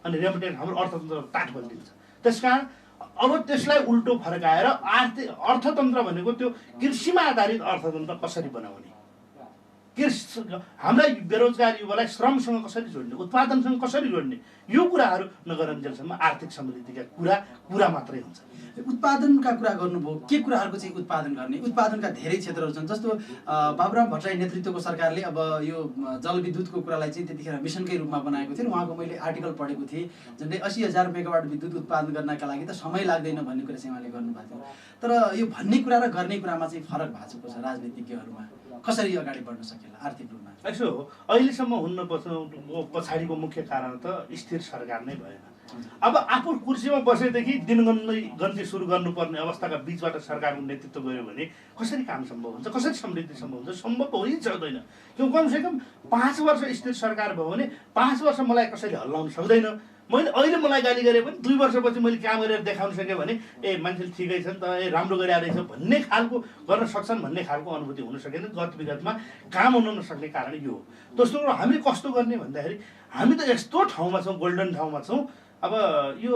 अनि रेमिटेन्स हाम्रो अर्थतन्त्र टाट बनिदिन्छ। त्यसकारण अब त्यसलाई उल्टो फर्काएर अर्थतन्त्र भनेको त्यो कृषिमा आधारित अर्थतन्त्र कसरी बनाउने, हाम्रा बेरोजगार युवालाई श्रमसँग कसरी जोड्ने, उत्पादनसँग कसरी जोड्ने, यो कुराहरू नगरुन्जेलसम्म आर्थिक समृद्धिका कुरा मात्रै हुन्छ। उत्पादनका कुरा गर्नुभयो, के कुराहरूको चाहिँ उत्पादन गर्ने? उत्पादनका धेरै क्षेत्रहरू छन्। जस्तो बाबुराम भट्टराई नेतृत्वको सरकारले अब यो जलविद्युतको कुरालाई चाहिँ त्यतिखेर मिसनकै रूपमा बनाएको थियो। उहाँको मैले आर्टिकल पढेको थिएँ, झन्डै 80,000 मेगावाट विद्युत उत्पादन गर्नका लागि त समय लाग्दैन भन्ने कुरा चाहिँ उहाँले गर्नुभएको थियो। तर यो भन्ने कुरा र गर्ने कुरामा चाहिँ फरक भएको छ राजनीतिज्ञहरूमा। कसरी अगाडि बढ्न सकेला आर्थिक रूपमा? यसो हो, अहिलेसम्म हुन्न पछाडिको मुख्य कारण त स्थिर सरकार नै भएन। अब आफू कुर्सीमा बसेदेखि दिनगन्ती सुरु गर्नुपर्ने अवस्थाका बिचबाट सरकारको नेतृत्व गयो भने कसरी काम सम्भव हुन्छ, कसरी समृद्धि सम्भव हुन्छ? सम्भव हुनै सक्दैन। क्यों कमसेकम 5 वर्ष स्थिर सरकार भयो भने 5 वर्ष मलाई कसैले हल्लाउन सक्दैन। मैले अहिले मलाई गाली गरे पनि 2 वर्षपछि मैले काम गरेर देखाउन सकेँ भने मान्छेले ठिकै छ नि त, राम्रो गरिरहेछ भन्ने खालको गर्न सक्छन् भन्ने खालको अनुभूति हुन सकेन। गत विगतमा काम हुन नसक्ने कारण यो हो। दोस्रो हामी कस्तो गर्ने भन्दाखेरि हामी त यस्तो ठाउँमा छौँ, गोल्डन ठाउँमा छौँ। अब यो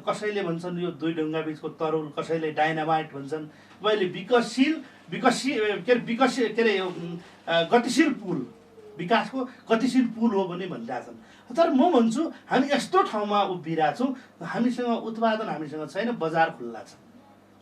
कसैले भन्छन् यो 2 ढुङ्गा बिचको तरुल, कसैले डाइनामाइट भन्छन्, अहिले गतिशील पुल, विकासको गतिशील पुल हो भने भनिरहेछन्। तर म भन्छु हामी यस्तो ठाउँमा उभिरहेछौँ, हामीसँग उत्पादन हामीसँग छैन, बजार खुल्ला छ।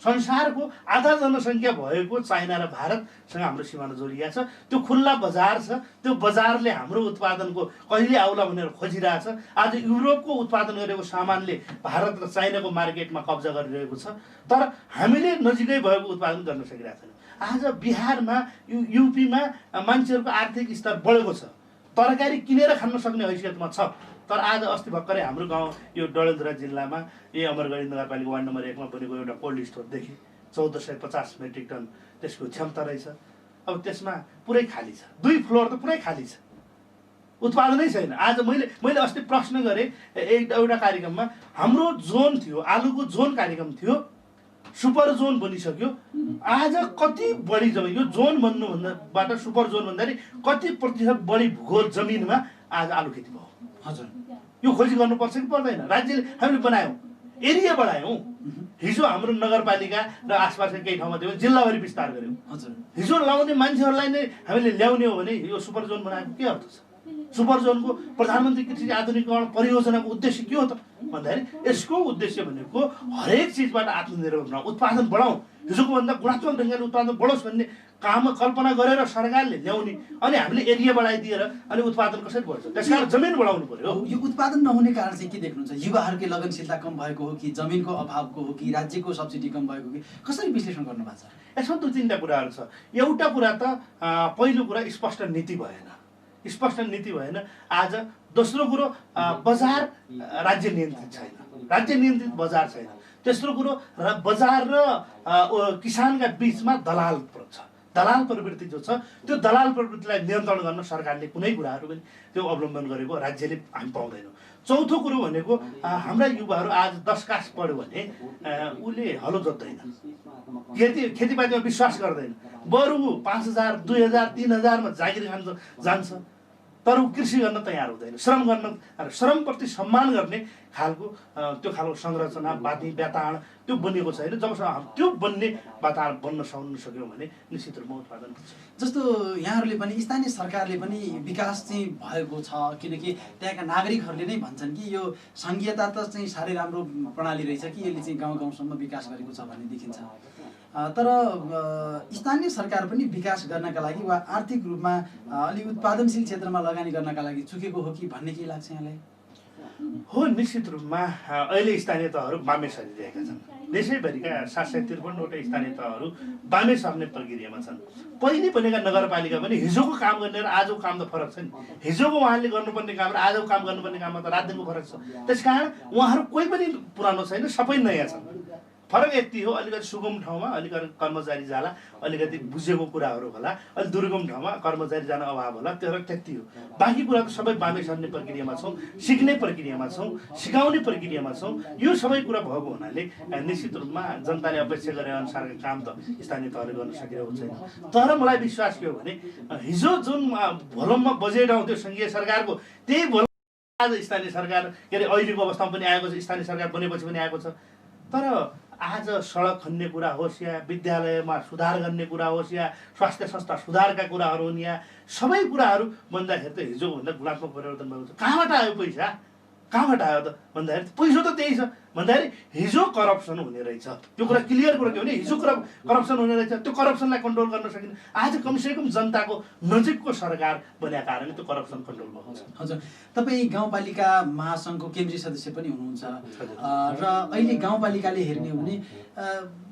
संसारको आधा जनसङ्ख्या भएको चाइना र भारतसँग हाम्रो सिमाना जोडिएको छ। त्यो खुल्ला बजार छ, त्यो बजारले हाम्रो उत्पादनको कहिले आउला भनेर खोजिरहेछ। आज युरोपको उत्पादन गरेको सामानले भारत र चाइनाको मार्केटमा कब्जा गरिरहेको छ, तर हामीले नजिकै भएको उत्पादन गर्न सकिरहेको छैन। आज बिहारमा, युपीमा मान्छेहरूको आर्थिक स्तर बढेको छ, तरकारी किनेर खान सक्ने हैसियतमा छ। तर आज अस्ति भर्खरै हाम्रो गाउँ यो डडेलधुरा जिल्लामा अमरगढी नगरपालिका वार्ड नम्बर 1 मा बनेको एउटा कोल्ड स्टोरदेखि 1450 मेट्रिक टन त्यसको क्षमता रहेछ। अब त्यसमा पुरै खाली छ, 2 फ्लोर त पुरै खाली छ। उत्पादनै छैन। आज मैले अस्ति प्रश्न गरेँ एउटा कार्यक्रममा, हाम्रो जोन थियो, आलुको जोन कार्यक्रम थियो, सुपर जोन बनिसक्यो। आज कति बढी जमिन, यो जोन बन्नुभन्दाबाट सुपर जोन भन्दाखेरि कति प्रतिशत बढी भूगोल जमिनमा आज आलु खेती भयो? हजुर, यो खोजी गर्नुपर्छ कि पर्दैन? राज्यले हामीले बनायौँ, एरिया बढायौँ। हिजो हाम्रो नगरपालिका र आसपासका केही ठाउँमा थियो, जिल्लाभरि विस्तार गऱ्यौँ। हजुर, हिजो लाउने मान्छेहरूलाई नै हामीले ल्याउने हो भने यो सुपर जोन बनाएको के अर्थ छ? सुपर जोनको प्रधानमन्त्री कृषि आधुनिकीकरण परियोजनाको उद्देश्य के हो त भन्दाखेरि यसको उद्देश्य भनेको हरेक चिजबाट आत्मनिर्भर बनाऊ, उत्पादन बढाउँ, हिजोको भन्दा गुणात्मक ढङ्गले उत्पादन बढोस् भन्ने कल्पना गरेर सरकारले ल्याउने, अनि हामीले एरिया बढाइदिएर अनि उत्पादन कसरी बढ्छ? त्यसकारण जमिन बढाउनु पर्यो। यो उत्पादन नहुने कारण चाहिँ के देख्नुहुन्छ? युवाहरूकै लगनशीलता कम भएको हो कि जमिनको अभावको हो कि राज्यको सब्सिडी कम भएको हो कि कसरी विश्लेषण गर्नु भएको छ? यसमा दुई तिनवटा कुराहरू छ। एउटा कुरा त पहिलो कुरा स्पष्ट नीति भएन, स्पष्ट नीति भएन। आज दोस्रो कुरो बजार राज्य नियन्त्रित छैन, राज्य नियन्त्रित बजार छैन। तेस्रो कुरो बजार र किसानका बिचमा दलाल छ, दलाल प्रवृत्ति जो छ त्यो दलाल प्रवृत्तिलाई नियन्त्रण गर्न सरकारले कुनै कुराहरू पनि त्यो अवलम्बन गरेको राज्यले हामी पाउँदैनौँ। चौथो कुरो भनेको हाम्रा युवाहरू आज 10 कास पढ्यो भने उसले हलो जोत्दैन, खेतीपातीमा विश्वास गर्दैन, बरु 5,000 2,000 3,000मा जागिर खान जान्छ, तर ऊ कृषि गर्न तयार हुँदैन। श्रमप्रति सम्मान गर्ने खालको त्यो खालको संरचना बानी व्याताण त्यो बनिएको छैन। जबसम्म त्यो बन्ने वातावरण बन्न सक्यो भने निश्चित रूपमा उत्पादन हुन्छ। जस्तो यहाँहरूले पनि स्थानीय सरकारले पनि विकास चाहिँ भएको छ, किनकि त्यहाँका नागरिकहरूले नै भन्छन् कि यो सङ्घीयता त चाहिँ साह्रै राम्रो प्रणाली रहेछ कि यसले चाहिँ गाउँ गाउँसम्म विकास गरेको छ भन्ने देखिन्छ। तर स्थानीय सरकार पनि विकास गर्नका लागि वा आर्थिक रूपमा अलि उत्पादनशील क्षेत्रमा लगानी गर्नका लागि चुकेको हो कि भन्ने के लाग्छ यहाँलाई? हो, निश्चित रूपमा अहिले स्थानीय तहहरू बामे सरिरहेका छन्। देशैभरिका 753वटा स्थानीय तहहरू बामे सर्ने प्रक्रियामा छन्। पहिले बनेका नगरपालिका पनि हिजोको काम गर्ने र आजको काम त फरक छ नि। हिजोको उहाँले गर्नुपर्ने काम र आजको काम गर्नुपर्ने काममा त रात दिनको फरक छ। त्यसकारण उहाँहरू कोही पनि पुरानो छैन, सबै नयाँ छन्। फरक यति हो, अलिकति सुगम ठाउँमा अलिकति कर्मचारी जाला, अलिकति बुझेको कुराहरू होला, अलिक दुर्गम ठाउँमा कर्मचारी जान अभाव होला, त्यो त्यति हो। बाँकी कुरा त सबै बामे सर्ने प्रक्रियामा छौँ, सिक्ने प्रक्रियामा छौँ, सिकाउने प्रक्रियामा छौँ। यो सबै कुरा भएको हुनाले निश्चित रूपमा जनताले अपेक्षा गरे अनुसारको काम त स्थानीय तहले गर्न सकिरहेको छैन। तर मलाई विश्वास के हो भने हिजो जुन भोलममा बजेट आउँथ्यो सङ्घीय सरकारको, त्यही भोलम आज स्थानीय सरकार के अरे अहिलेको अवस्थामा पनि आएको छ, स्थानीय सरकार बनेपछि पनि आएको छ। तर आज सडक खन्ने कुरा होस् या विद्यालयमा सुधार गर्ने कुरा होस् या स्वास्थ्य संस्था सुधारका कुराहरू हुन् या सबै कुराहरू भन्दाखेरि त हिजोभन्दा गुणात्मक परिवर्तन भएको छ। कहाँबाट आयो पैसा? कहाँबाट आयो त भन्दाखेरि पैसा त त्यही छ भन्दाखेरि हिजो करप्सन हुने रहेछ। त्यो कुरा क्लियर कुरा के हो भने हिजो करप्सन हुने रहेछ, त्यो करप्सनलाई कन्ट्रोल गर्न सकिन्छ। आज कमसेकम जनताको नजिकको सरकार बनेका कारणले त्यो करप्सन कन्ट्रोल भएको छ। हजुर, तपाईँ गाउँपालिका महासङ्घको केन्द्रीय सदस्य पनि हुनुहुन्छ र अहिले गाउँपालिकाले हेर्ने हो भने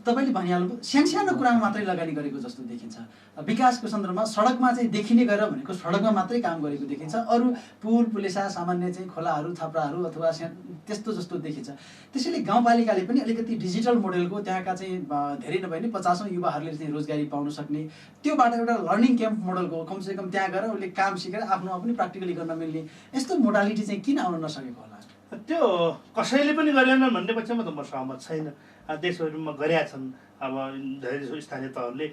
तपाईँले भनिहाल्नु सानो कुरामा मात्रै लगानी गरेको जस्तो देखिन्छ। विकासको सन्दर्भमा सडकमा चाहिँ देखिने गरेर भनेको सडकमा मात्रै काम गरेको देखिन्छ, अरू पुल पुलेसा सामान्य चाहिँ खोलाहरू थाप्राहरू अथवा त्यस्तो जस्तो देखिन्छ। त्यसैले गाउँपालिकाले पनि अलिकति डिजिटल मोडेलको त्यहाँका चाहिँ धेरै नभए पनि 50औं युवाहरूले चाहिँ रोजगारी पाउन सक्ने त्योबाट एउटा लर्निङ क्याम्प मोडलको कमसेकम त्यहाँ गएर उसले काम सिकेर आफ्नोमा पनि प्र्याक्टिकली गर्न मिल्ने यस्तो मोडालिटी चाहिँ किन आउन नसकेको होला? त्यो कसैले पनि गरेनन् भन्ने पक्षमा त म सहमत छैन। देशभरिमा गरेका छन्। अब धेरै स्थानीय तहहरूले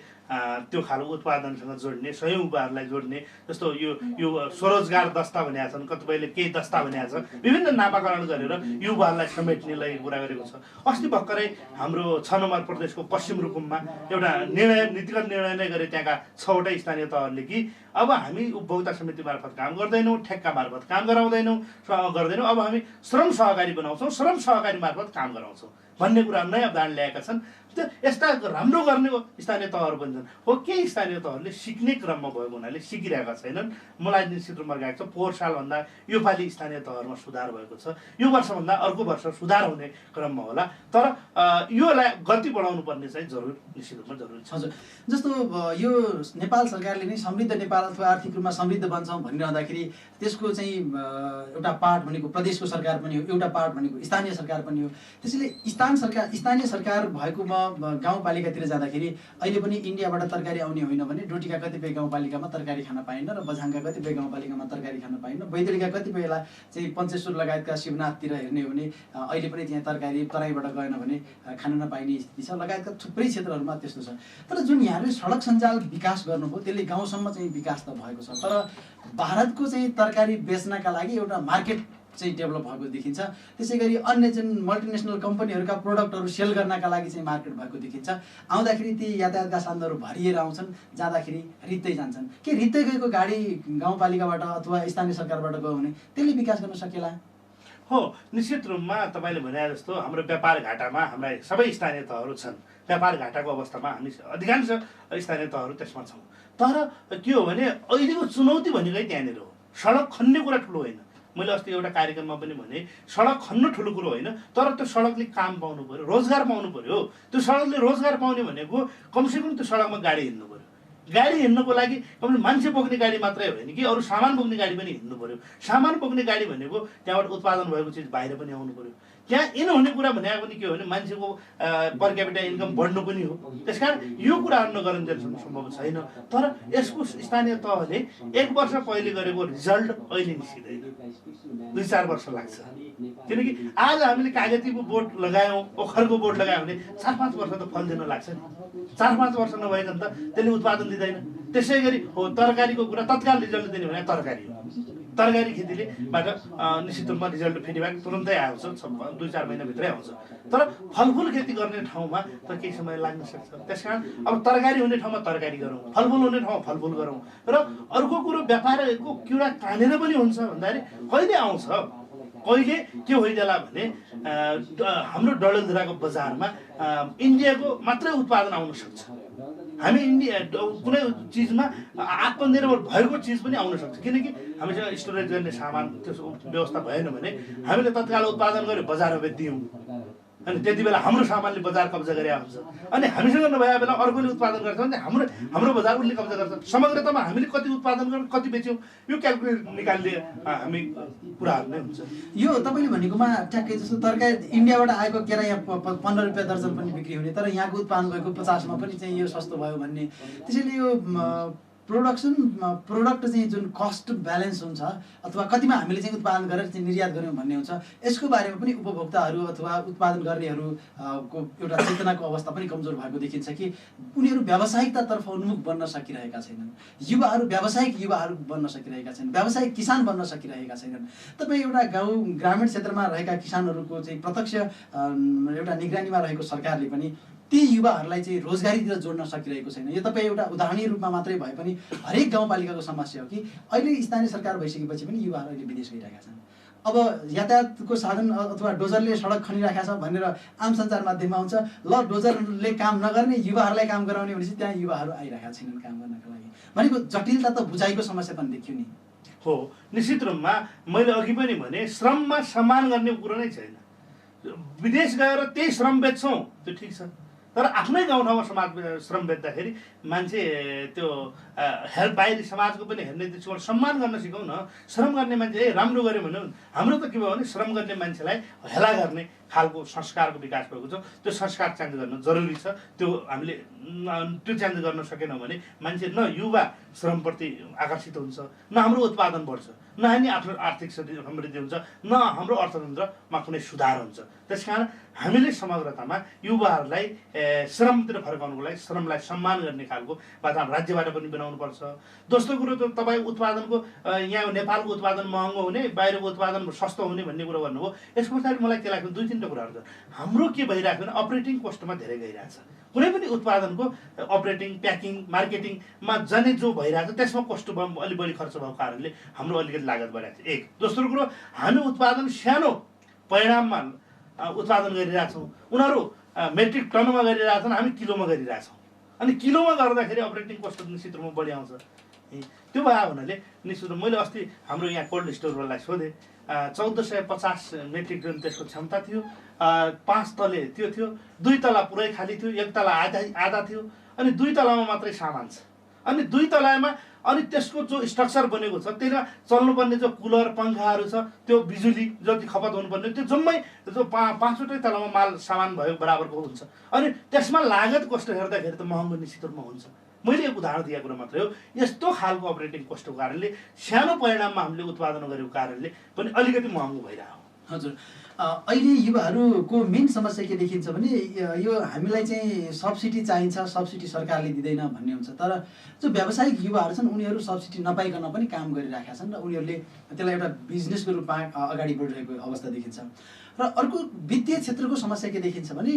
त्यो खालको उत्पादनसँग जोड्ने, सयौं युवाहरूलाई जोड्ने, जस्तो यो स्वरोजगार दस्ता भनेका छन्, कतिपयले केही दस्ता भनेका छ, विभिन्न नामाकरण गरेर युवाहरूलाई समेट्नेलाई कुरा गरेको छ। अस्ति भर्खरै हाम्रो 6 नम्बर प्रदेशको पश्चिम रुकुममा एउटा नीतिगत निर्णय नै गरे त्यहाँका 6वटा स्थानीय तहहरूले कि अब हामी उपभोक्ता समिति मार्फत काम गर्दैनौँ, ठेक्का मार्फत काम गर्दैनौँ, अब हामी श्रम सहकारी बनाउँछौँ, श्रम सहकारी मार्फत काम गराउँछौँ भन्ने कुरा नयाँ ब्रान्ड ल्याएका छन्। त्यो यस्ता राम्रो गर्ने स्थानीय तहहरू पनि छन्। हो, केही स्थानीय तहहरूले सिक्ने क्रममा भएको हुनाले सिकिरहेका छैनन्। मलाई निश्चित रूपमा लागेको छ पोहोर सालभन्दा योपालि स्थानीय तहहरूमा सुधार भएको छ। यो वर्षभन्दा अर्को वर्ष सुधार हुने क्रममा होला। तर योलाई गति बढाउनु पर्ने चाहिँ निश्चित रूपमा जरुरी छ। हजुर, जस्तो यो नेपाल सरकारले नै समृद्ध नेपाल अथवा आर्थिक रूपमा समृद्ध बन्छौँ भनिरहँदाखेरि त्यसको चाहिँ एउटा पार्ट भनेको प्रदेशको सरकार पनि हो, एउटा पार्ट भनेको स्थानीय सरकार पनि हो। त्यसैले स्थानीय सरकार भएकोमा गाउँपालिकातिर जाँदाखेरि अहिले पनि इन्डियाबाट तरकारी आउने होइन भने डोटीका कतिपय गाउँपालिकामा तरकारी खान पाइन्न र बझाङका कतिपय गाउँपालिकामा तरकारी खान पाइन्न। बैतडीका कतिपय बेला चाहिँ पञ्चेश्वर लगायतका शिवनाथतिर हेर्ने हो भने अहिले पनि त्यहाँ तरकारी तराईबाट गएन भने खान नपाइने स्थिति छ। लगायतका थुप्रै क्षेत्रहरूमा त्यस्तो छ। तर जुन यहाँले सडक सञ्जाल विकास गर्नुभयो त्यसले गाउँसम्म चाहिँ विकास त भएको छ, तर भारतको चाहिँ तरकारी बेच्नका लागि एउटा मार्केट चाहिँ डेभलप भएको देखिन्छ। त्यसै गरी अन्य जुन मल्टिनेसनल कम्पनीहरूका प्रोडक्टहरू सेल गर्नका लागि चाहिँ मार्केट भएको देखिन्छ। आउँदाखेरि ती यातायातका साधनहरू भरिएर आउँछन्, जाँदाखेरि रित्तै जान्छन्। के रित्तै गएको गाडी गाउँपालिकाबाट अथवा स्थानीय सरकारबाट गयो भने त्यसले विकास गर्न सकेला? हो, निश्चित रूपमा तपाईँले भने जस्तो हाम्रो व्यापार घाटामा हाम्रा सबै स्थानीय तहहरू छन्। व्यापार घाटाको अवस्थामा हामी अधिकांश स्थानीय तहहरू त्यसमा छौँ। तर के हो भने अहिलेको चुनौती भनेकै त्यहाँनिर हो। सडक खन्ने कुरा ठुलो होइन। मैले अस्ति एउटा कार्यक्रममा पनि भने सडक खन्न ठुलो कुरो होइन, तर त्यो सडकले काम पाउनु पऱ्यो, रोजगार पाउनु पऱ्यो। त्यो सडकले रोजगार पाउने भनेको कमसेकम त्यो सडकमा गाडी हिँड्नु पऱ्यो। गाडी हिँड्नको लागि कमसे मान्छे बोक्ने गाडी मात्रै होइन कि अरू सामान बोक्ने गाडी पनि हिँड्नु पऱ्यो। सामान बोक्ने गाडी भनेको त्यहाँबाट उत्पादन भएको चिज बाहिर पनि आउनु पऱ्यो। त्यहाँ इन हुने कुरा भनेको पनि के हो भने मान्छेको पर क्यापिटा इन्कम बढ्नु पनि हो। त्यसकारण यो कुराहरू नगरुन्जेलसम्म सम्भव छैन। तर यसको स्थानीय तहले 1 वर्ष पहिले गरेको रिजल्ट अहिले निस्किँदैन, 2-4 वर्ष लाग्छ। किनकि आज हामीले कागतीको बोर्ड लगायौँ, ओखरको बोर्ड लगायौँ भने 4-5 वर्ष त फल दिन लाग्छ नि। 4-5 वर्ष नभइकन त त्यसले उत्पादन दिँदैन। त्यसै गरी हो तरकारीको कुरा, तत्काल रिजल्ट दिने भने तरकारी हो। तरकारी खेतीले बाट निश्चित रूपमा रिजल्ट फिडब्याक तुरन्तै आउँछ, 2-4 महिनाभित्रै आउँछ। तर फलफुल खेती गर्ने ठाउँमा त केही समय लाग्न सक्छ। त्यसकारण अब तरकारी हुने ठाउँमा तरकारी गरौँ, फलफुल हुने ठाउँमा फलफुल गरौँ। र अर्को कुरो व्यापारको कुरा कहाँनिर पनि हुन्छ भन्दाखेरि कहिले आउँछ, कहिले के होइदेला भने हाम्रो डडेलधुराको बजारमा इन्डियाको मात्रै उत्पादन आउन सक्छ। हामी इन्डिया कुनै चिजमा आत्मनिर्भर भएको चिज पनि आउन सक्छ। किनकि हामीसँग स्टोरेज गर्ने सामान त्यो व्यवस्था भएन भने हामीले तत्काल उत्पादन गरेर बजारमा बेच्दियौँ, अनि त्यति बेला हाम्रो सामानले बजार कब्जा गरे हुन्छ। अनि हामीसँग नभए बेला अर्कोले उत्पादन गर्छ भने हाम्रो बजार उसले कब्जा गर्छ। समग्रतामा हामीले कति उत्पादन गर्यौँ, कति बेच्यौँ, यो क्यालकुलेट निकाल्ने हामी कुराहरू नै हुन्छ। यो तपाईँले भनेकोमा ठ्याक्कै जस्तो तरकारी इन्डियाबाट आएको केरा यहाँ 15 रुपियाँ दर्जन पनि बिक्री हुने, तर यहाँको उत्पादन भएको 50मा पनि चाहिँ यो सस्तो भयो भन्ने। त्यसैले यो प्रोडक्ट चाहिँ जुन कस्ट ब्यालेन्स हुन्छ अथवा कतिमा हामीले चाहिँ उत्पादन गरेर चाहिँ निर्यात गऱ्यौँ भन्ने हुन्छ, यसको बारेमा पनि उपभोक्ताहरू अथवा उत्पादन गर्नेहरूको एउटा चेतनाको अवस्था पनि कमजोर भएको देखिन्छ कि उनीहरू व्यावसायिकतातर्फ उन्मुख बन्न सकिरहेका छैनन्। युवाहरू व्यावसायिक युवाहरू बन्न सकिरहेका छैनन्, व्यावसायिक किसान बन्न सकिरहेका छैनन्। तपाईँ एउटा ग्रामीण क्षेत्रमा रहेका किसानहरूको चाहिँ प्रत्यक्ष एउटा निगरानीमा रहेको सरकारले पनि ती युवाहरूलाई चाहिँ रोजगारीतिर जोड्न सकिरहेको छैन। यो तपाईँ एउटा उदाहरणीय रूपमा मात्रै भए पनि हरेक गाउँपालिकाको समस्या हो कि अहिले स्थानीय सरकार भइसकेपछि पनि युवाहरू अहिले विदेश गइरहेका छन्। अब यातायातको साधन अथवा डोजरले सडक खनिरहेको छ भनेर आम सञ्चार माध्यममा आउँछ, ल डोजरले काम नगर्ने युवाहरूलाई काम गराउने भनेपछि त्यहाँ युवाहरू आइरहेका छैनन् काम गर्नको लागि। भनेको जटिलता त बुझाइको समस्या पनि देखियो नि। हो, निश्चित रूपमा मैले अघि पनि भने श्रममा सम्मान गर्ने कुरो नै छैन। विदेश गएर त्यही श्रम बेच्छौँ त्यो ठिक छ, तर आफ्नै गाउँठाउँमा श्रम बेच्दाखेरि मान्छे त्यो हेल्प बाहिरी समाजको पनि हेर्ने दृष्टिकोण सम्मान गर्न सिकौँ न। श्रम गर्ने मान्छे राम्रो गऱ्यो भने हाम्रो त के भयो भने श्रम गर्ने मान्छेलाई हेला गर्ने खालको संस्कारको विकास भएको छ। त्यो संस्कार चेन्ज गर्न जरुरी छ। त्यो हामीले त्यो चेन्ज गर्न सकेनौँ भने मान्छे न युवा श्रमप्रति आकर्षित हुन्छ, न हाम्रो उत्पादन बढ्छ, न हामी आफ्नो आर्थिक समृद्धि हुन्छ, न हाम्रो अर्थतन्त्रमा कुनै सुधार हुन्छ। त्यसकारण हामीले समग्रतामा युवाहरूलाई श्रमतिर फर्काउनुको लागि श्रमलाई सम्मान गर्ने खालको वातावरण राज्यबाट पनि बनाउनुपर्छ। दोस्रो कुरो त तपाईँ उत्पादनको यहाँ नेपालको उत्पादन महँगो हुने, बाहिरको उत्पादन सस्तो हुने भन्ने कुरो गर्नुभयो। यस पछाडि मलाई के लाग्छ, 2-3 कुराहरू छ। हाम्रो के भइरहेको छ भने अपरेटिङ कस्टमा धेरै गइरहेछ। कुनै पनि उत्पादनको अपरेटिङ, प्याकिङ, मार्केटिङमा जाने जो भइरहेको छ त्यसमा कस्ट अलि बढी खर्च भएको कारणले हाम्रो अलिकति लागत बढाएको छ। एक दोस्रो कुरो, हामी उत्पादन सानो परिणाममा उत्पादन गरिरहेछौँ, उनीहरू मेट्रिक टनमा गरिरहेछन्, हामी किलोमा गरिरहेछौँ। अनि किलोमा गर्दाखेरि अपरेटिङ कस्ट निश्चित रूपमा बढी आउँछ। त्यो भयो हुनाले निश्चित रूपमा मैले अस्ति हाम्रो यहाँ कोल्ड स्टोरहरूलाई सोधेँ, 1450 मेट्रिक टन त्यसको क्षमता थियो। 5 तले त्यो थियो, 2 तला पुरै खाली थियो, 1 तला आधा थियो, अनि 2 तलामा मात्रै सामान छ। अनि 2 तलामा अनि त्यसको जो स्ट्रक्चर बनेको छ त्यसमा चल्नुपर्ने जो कुलर पङ्खाहरू छ त्यो बिजुली जति खपत हुनुपर्ने त्यो जम्मै जो 5वटै तलामा माल सामान भएको बराबरको हुन्छ। अनि त्यसमा लागत कस्ट हेर्दाखेरि त महँगो निश्चित रूपमा हुन्छ। मैले एक उदाहरण दिएको कुरा मात्रै हो। यस्तो खालको अपरेटिङ कस्टको कारणले सानो परिणाममा हामीले उत्पादन गरेको कारणले पनि अलिकति महँगो भइरहेको। हजुर, अहिले युवाहरूको मेन समस्या के देखिन्छ भने यो हामीलाई चाहिँ सब्सिडी चाहिन्छ, सब्सिडी सरकारले दिँदैन भन्ने हुन्छ। तर जो व्यावसायिक युवाहरू छन् उनीहरू सब्सिडी नपाइकन पनि काम गरिरहेका छन् र उनीहरूले त्यसलाई एउटा बिजनेसको रूपमा अगाडि बढिरहेको अवस्था देखिन्छ। र अर्को वित्तीय क्षेत्रको समस्या के देखिन्छ भने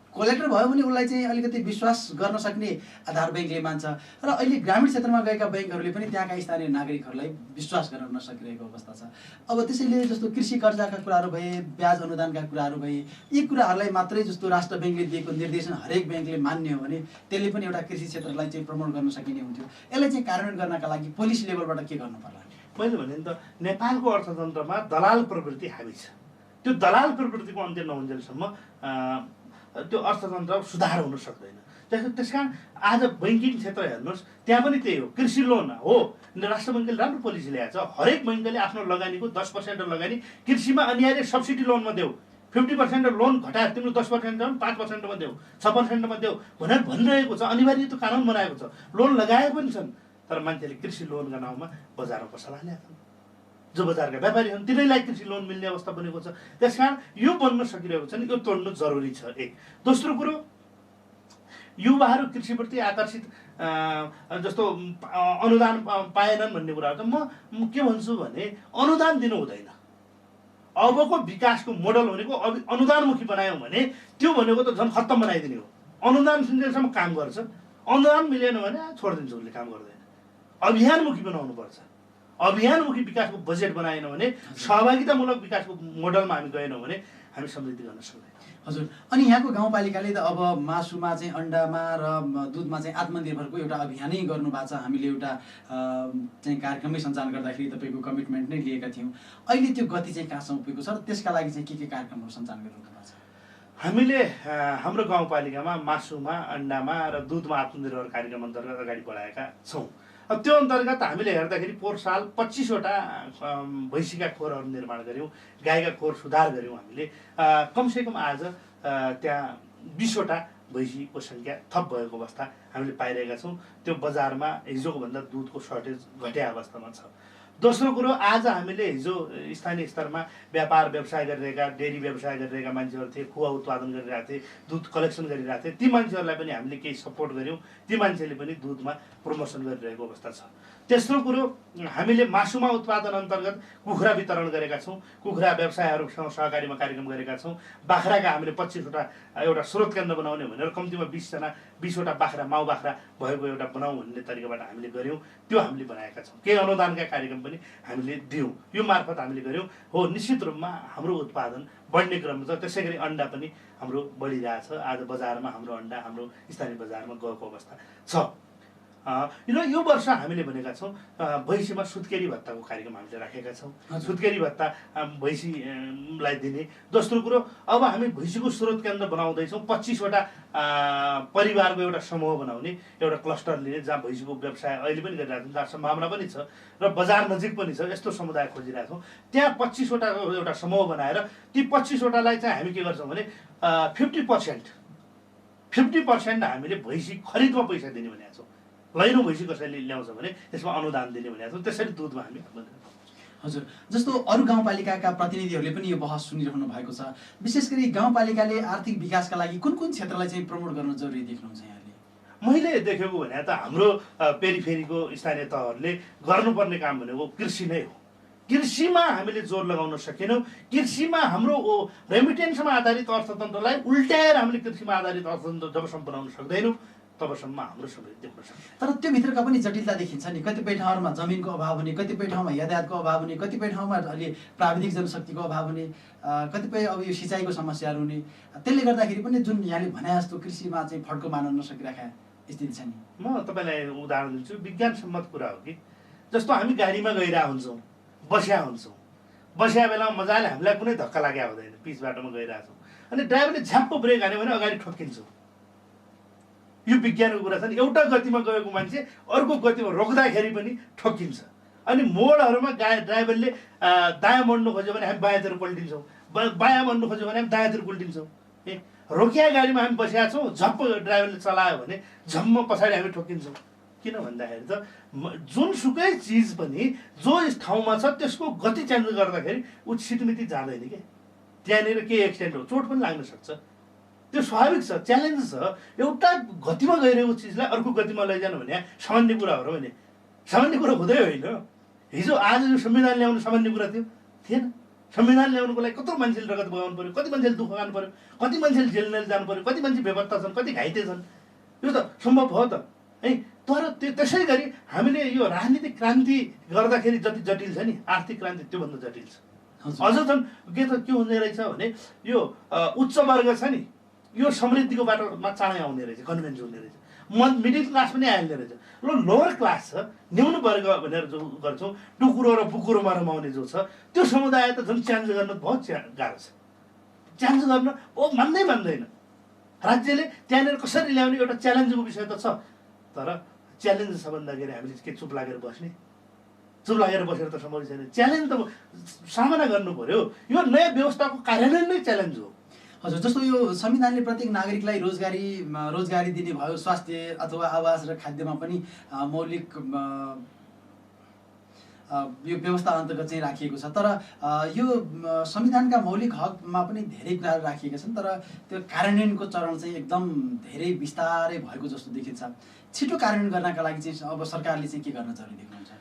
कलेक्टर भयो भने उसलाई चाहिँ अलिकति विश्वास गर्न सक्ने आधार ब्याङ्कले मान्छ र अहिले ग्रामीण क्षेत्रमा गएका ब्याङ्कहरूले पनि त्यहाँका स्थानीय नागरिकहरूलाई विश्वास गर्न नसकिरहेको अवस्था छ। अब त्यसैले जस्तो कृषि कर्जाका कुराहरू भए, ब्याज अनुदानका कुराहरू भए, यी कुराहरूलाई मात्रै जस्तो राष्ट्र ब्याङ्कले दिएको निर्देशन हरेक ब्याङ्कले मान्ने हो भने त्यसले पनि एउटा कृषि क्षेत्रलाई चाहिँ प्रमोट गर्न सकिने हुन्थ्यो। यसलाई चाहिँ कार्यान्वयन गर्नका लागि पोलिसी लेभलबाट के गर्नु पर्ला? मैले भने नि त नेपालको अर्थतन्त्रमा दलाल प्रवृत्ति हावी छ। त्यो दलाल प्रवृत्तिको अन्त्य नहुन्जेलसम्म त्यो अर्थतन्त्र सुधार हुन सक्दैन। त्यसकारण आज बैंकिङ क्षेत्र हेर्नुहोस्, त्यहाँ पनि त्यही हो। कृषि लोन हो, राष्ट्र ब्याङ्कले राम्रो पोलिसी ल्याएको छ। हरेक बैंकले आफ्नो लगानीको 10% लगानी कृषिमा अनिवार्य सब्सिडी लोनमा देऊ, 50% लोन घटाएर तिम्रो 10% 5%मा देऊ, 6%मा देऊ भनेर भनिरहेको छ। अनिवार्य त्यो कानुन बनाएको छ। लोन लगाएको पनि छन्, तर मान्छेले कृषि लोनका नाउँमा बजारमा पसला ल्याएको छन्। जो बजारका व्यापारी हुन् तिनीलाई कृषि लोन मिल्ने अवस्था बनेको छ। त्यसकारण यो बन्न सकिरहेको छ नि, यो तोड्नु जरुरी छ। एक दोस्रो कुरो, युवाहरू कृषिप्रति आकर्षित जस्तो अनुदान पाएनन् भन्ने कुरा त म के भन्छु भने अनुदान दिनु हुँदैन। अबको विकासको मोडल भनेको अनुदानमुखी बनायौँ भने त्यो भनेको त झन् खत्तम बनाइदिने हो। अनुदान सुन्जेलसम्म काम गर्छ, अनुदान मिलेन भने छोडिदिन्छ, उसले काम गर्दैन। अभियानमुखी बनाउनु पर्छ। अभियानमुखी विकासको बजेट बनाएन भने, सहभागितामूलक विकासको मोडलमा हामी गएनौँ भने हामी समृद्धि गर्न सक्दैनौँ। हजुर, अनि यहाँको गाउँपालिकाले त अब मासुमा चाहिँ अन्डामा र दुधमा चाहिँ आत्मनिर्भरको एउटा अभियानै गर्नु भएको छ। हामीले एउटा चाहिँ कार्यक्रमै सञ्चालन गर्दाखेरि तपाईँको कमिटमेन्ट नै लिएका थियौँ। अहिले त्यो गति चाहिँ कहाँसम्म पुगेको छ र त्यसका लागि चाहिँ के कार्यक्रमहरू सञ्चालन गरिरहनु भएको छ? हामीले हाम्रो गाउँपालिकामा मासुमा अन्डामा र दुधमा आत्मनिर्भर कार्यक्रम अन्तर्गत अगाडि बढाएका छौँ। त्यो अन्तर्गत हामीले हेर्दाखेरि पोहोर साल 25वटा भैँसीका खोरहरू निर्माण गऱ्यौँ, गाईका खोर सुधार गऱ्यौँ। हामीले कमसेकम आज त्यहाँ 20वटा भैँसीको सङ्ख्या थप भएको अवस्था हामीले पाइरहेका छौँ। त्यो बजारमा हिजोको भन्दा दुधको सर्टेज घट्या अवस्थामा छ। दोस्रो कुरो, आज हामीले हिजो स्थानीय स्तरमा व्यापार व्यवसाय गरिरहेका, डेरी व्यवसाय गरिरहेका मान्छेहरू थिए, खुवा उत्पादन गरिरहेका थिए, दुध कलेक्सन गरिरहेका थिए, ती मान्छेहरूलाई पनि हामीले केही सपोर्ट गऱ्यौँ। ती मान्छेले पनि दुधमा प्रमोसन गरिरहेको अवस्था छ। तेस्रो कुरो, हामीले मासुमा उत्पादन अन्तर्गत कुखुरा वितरण गरेका छौँ। कुखुरा व्यवसायहरूसँग सहकारीमा कार्यक्रम गरेका छौँ। बाख्राका हामीले 25वटा एउटा स्रोत केन्द्र बनाउने भनेर कम्तीमा 20वटा बाख्रा, माउ बाख्रा भएको एउटा बनाउँ भन्ने तरिकाबाट हामीले गऱ्यौँ। त्यो हामीले बनाएका छौँ। केही अनुदानका कार्यक्रम पनि हामीले दियौँ। यो मार्फत हामीले गऱ्यौँ। हो, निश्चित रूपमा हाम्रो उत्पादन बढ्ने क्रम छ। त्यसै गरी अन्डा पनि हाम्रो बढिरहेछ। आज बजारमा हाम्रो अन्डा हाम्रो स्थानीय बजारमा गएको अवस्था छ। र यो वर्ष हामीले भनेका छौँ भैँसीमा सुत्केरी भत्ताको कार्यक्रम हामीले राखेका छौँ। सुत्केरी भत्ता भैँसीलाई दिने। दोस्रो कुरो, अब हामी भैँसीको स्रोत केन्द्र बनाउँदैछौँ। 25वटा परिवारको एउटा समूह बनाउने, एउटा क्लस्टर लिने, जहाँ भैँसीको व्यवसाय अहिले पनि गरिरहेको छ, जहाँ सम्भावना पनि छ र बजार नजिक पनि छ। यस्तो समुदाय खोजिरहेका छौँ। त्यहाँ 25वटा एउटा समूह बनाएर ती 25वटालाई चाहिँ हामी के गर्छौँ भने 50% हामीले भैँसी खरिदमा पैसा दिने भनेका छौँ। लैनो भैँसी कसैले ल्याउँछ भने त्यसमा अनुदान दिने भनेको छौँ। त्यसरी दुधमा हामी। हजुर, जस्तो अरू गाउँपालिकाका प्रतिनिधिहरूले पनि यो बहस सुनिरहनु भएको छ। विशेष गरी गाउँपालिकाले आर्थिक विकासका लागि कुन कुन क्षेत्रलाई चाहिँ प्रमोट गर्न जरुरी देख्नुहुन्छ यहाँले? मैले देखेको भने त हाम्रो पेरिफेरीको स्थानीय तहहरूले गर्नुपर्ने काम भनेको कृषि नै हो। कृषिमा हामीले जोड लगाउन सकेनौँ। कृषिमा हाम्रो रेमिटेन्समा आधारित अर्थतन्त्रलाई उल्ट्याएर हामीले कृषिमा आधारित अर्थतन्त्र जबसम्म बनाउन सक्दैनौँ तबसम्म हाम्रो समृद्धि हुन सक्छ। तर त्यो भित्रका पनि जटिलता देखिन्छ नि। कतिपय ठाउँहरूमा जमिनको अभाव हुने, कतिपय ठाउँमा यातायातको अभाव हुने, कतिपय ठाउँमा अलि प्राविधिक जनशक्तिको अभाव हुने, कतिपय अब यो सिँचाइको समस्याहरू हुने। त्यसले गर्दाखेरि पनि जुन यहाँले भने जस्तो कृषिमा चाहिँ फड्को मान्न नसकिरहेका स्थिति छ नि। म तपाईँलाई उदाहरण दिन्छु। विज्ञानसम्मत कुरा हो कि जस्तो हामी गाडीमा गइरहेको हुन्छौँ, बस्या हुन्छौँ, बस्या बेलामा मजाले हामीलाई कुनै धक्का लाग्या हुँदैन, पिच बाटोमा गइरहेको छौँ, अनि ड्राइभरले झ्याप्प ब्रेक हान्यो भने अगाडि ठोक्किन्छौँ। यो विज्ञानको कुरा छ नि। एउटा गतिमा गएको मान्छे अर्को गतिमा रोक्दाखेरि पनि ठोकिन्छ। अनि मोडहरूमा ड्राइभरले दायाँ मोड्नु खोज्यो भने हामी बायाँतिर पल्टिन्छौँ, बायाँ मोड्नु खोज्यो भने हामी दायाँतिर पल्टिन्छौँ। रोकिया गाडीमा हामी बसेका छौँ, झप्प ड्राइभरले चलायो भने झम्म पछाडि हामी ठोकिन्छौँ। किन भन्दाखेरि त जुनसुकै चिज पनि जो ठाउँमा छ त्यसको गति चेन्ज गर्दाखेरि ऊ छिटमिटी जाँदैन क्या। त्यहाँनिर केही एक्सिडेन्ट हो, चोट पनि लाग्न सक्छ, त्यो स्वाभाविक छ, च्यालेन्ज छ। एउटा गतिमा गइरहेको चिजलाई अर्को गतिमा लैजानु भने सामान्य कुरा हो र भने सामान्य कुरा हुँदै होइन। हिजो आज यो संविधान ल्याउनु सामान्य कुरा थिएन। संविधान ल्याउनुको लागि कत्रो मान्छेले रगत बगाउनु पऱ्यो, कति मान्छेले दुःख खानु पऱ्यो, कति मान्छेले जेल जानु पऱ्यो, कति मान्छे बेपत्ता छन्, कति घाइते छन्। यो त सम्भव हो त है। तर त्यसै गरी हामीले यो राजनीतिक क्रान्ति गर्दाखेरि जति जटिल छ नि आर्थिक क्रान्ति त्योभन्दा जटिल छ। अझ झन् के हुँदै रहेछ भने यो उच्च वर्ग छ नि यो समृद्धिको बाटोमा चाँडै आउने रहेछ, कन्भेन्स हुने रहेछ। मिडल क्लास पनि आइहाल्ने रहेछ। ल लोवर क्लास छ, न्यून वर्ग भनेर जो गर्छौँ, टुकुरो र बुकुरोमा रमाउने जो छ त्यो समुदाय त झन् चेन्ज गर्न बहुत गाह्रो छ। चेन्ज गर्न मान्दैन। राज्यले त्यहाँनिर कसरी ल्याउने एउटा च्यालेन्जको विषय त छ। तर च्यालेन्ज छ भन्दाखेरि हामीले के चुप लागेर बस्ने? चुप लागेर बसेर त सम्भव छैन। च्यालेन्ज त सामना गर्नु पर्यो। यो नयाँ व्यवस्थाको कार्यान्वयन नै च्यालेन्ज हो। हजुर, जस्तो यो संविधानले प्रत्येक नागरिकलाई रोजगारी दिने भयो, स्वास्थ्य अथवा आवास र खाद्यमा पनि मौलिक यो व्यवस्था अन्तर्गत चाहिँ राखिएको छ। तर यो संविधानका मौलिक हकमा पनि धेरै कुराहरू राखिएका छन्, तर त्यो कार्यान्वयनको चरण चाहिँ एकदम धेरै बिस्तारै भएको जस्तो देखिन्छ। छिटो कार्यान्वयन गर्नका लागि चाहिँ अब सरकारले चाहिँ के गर्न जरुरी देख्नुहुन्छ?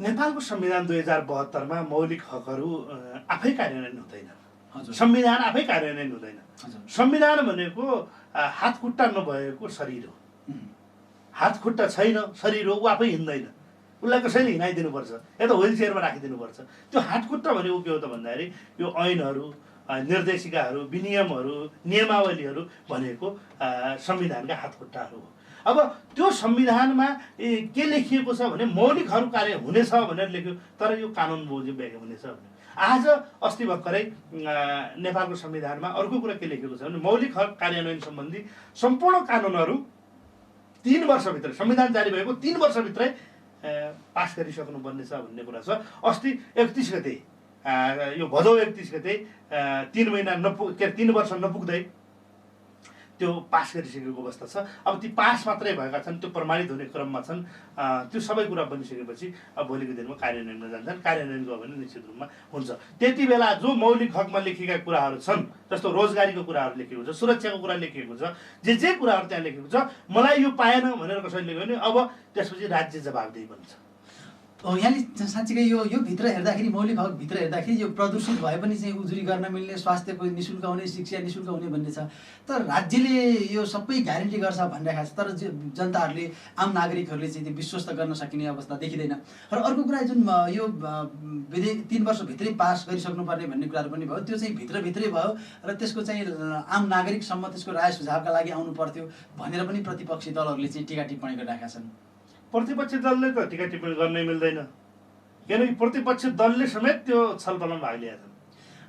नेपालको संविधान 2072 मौलिक हकहरू आफै कार्यान्वयन हुँदैन। हजुर, संविधान आफै कार्यान्वयन हुँदैन। संविधान भनेको हात खुट्टा नभएको शरीर हो। हात खुट्टा छैन, शरीर हो, ऊ आफै हिँड्दैन। उसलाई कसैले हिँडाइदिनुपर्छ या त व्हिल चेयरमा राखिदिनुपर्छ। त्यो हात खुट्टा भनेको के हो त भन्दाखेरि यो ऐनहरू, निर्देशिकाहरू, विनियमहरू, नियमावलीहरू भनेको संविधानका हात खुट्टाहरू हो। अब त्यो संविधानमा के लेखिएको छ भने मौलिकहरू कार्य हुनेछ भनेर लेख्यो, तर यो कानुन बमोजिम हुनेछ भने। आज अस्ति भर्खरै नेपालको संविधानमा अर्को कुरा के लेखेको छ भने मौलिक हक कार्यान्वयन सम्बन्धी सम्पूर्ण कानुनहरू 3 वर्षभित्र, संविधान जारी भएको 3 वर्षभित्रै पास गरिसक्नुपर्ने छ भन्ने कुरा छ। अस्ति 31 गते यो भदौ 31 गते 3 वर्ष नपुग्दै त्यो पास गरिसकेको अवस्था छ। अब ती पास मात्रै भएका छन्, त्यो प्रमाणित हुने क्रममा छन्। त्यो सबै कुरा बनिसकेपछि अब भोलिको दिनमा कार्यान्वयनमा जान्छन्। कार्यान्वयन गयो भने निश्चित रूपमा हुन्छ। त्यति बेला जो मौलिक हकमा लेखिएका कुराहरू छन्, जस्तो रोजगारीको कुराहरू लेखिएको छ, सुरक्षाको कुरा लेखिएको छ, जे कुराहरू त्यहाँ लेखिएको छ, मलाई यो पाएन भनेर कसैले लेख्यो भने अब त्यसपछि राज्य जवाबदेही बन्छ। यहाँले साँच्चीकै यो भित्र हेर्दाखेरि मौलिक हक भित्र हेर्दाखेरि यो प्रदूषित भए पनि चाहिँ उजुरी गर्न मिल्ने, स्वास्थ्यको निःशुल्क हुने, शिक्षा निःशुल्क हुने भन्ने छ। तर राज्यले यो सबै ग्यारेन्टी गर्छ भनिरहेको छ, तर जनताहरूले, आम नागरिकहरूले चाहिँ त्यो विश्वस्त गर्न सकिने अवस्था देखिँदैन। र अर्को कुरा जुन यो विधेयक 3 वर्षभित्रै पास गरिसक्नुपर्ने भन्ने कुराहरू पनि भयो, त्यो चाहिँ भित्रभित्रै भयो र त्यसको चाहिँ आम नागरिकसम्म त्यसको राय सुझावका लागि आउनु पर्थ्यो भनेर पनि प्रतिपक्षी दलहरूले चाहिँ टीका टिप्पणी गरिरहेका छन्। प्रतिपक्षी दलले त टीका टिप्पणी गर्नै मिल्दैन, किनकि प्रतिपक्षी दलले समेत त्यो छलफलमा भाग लिएका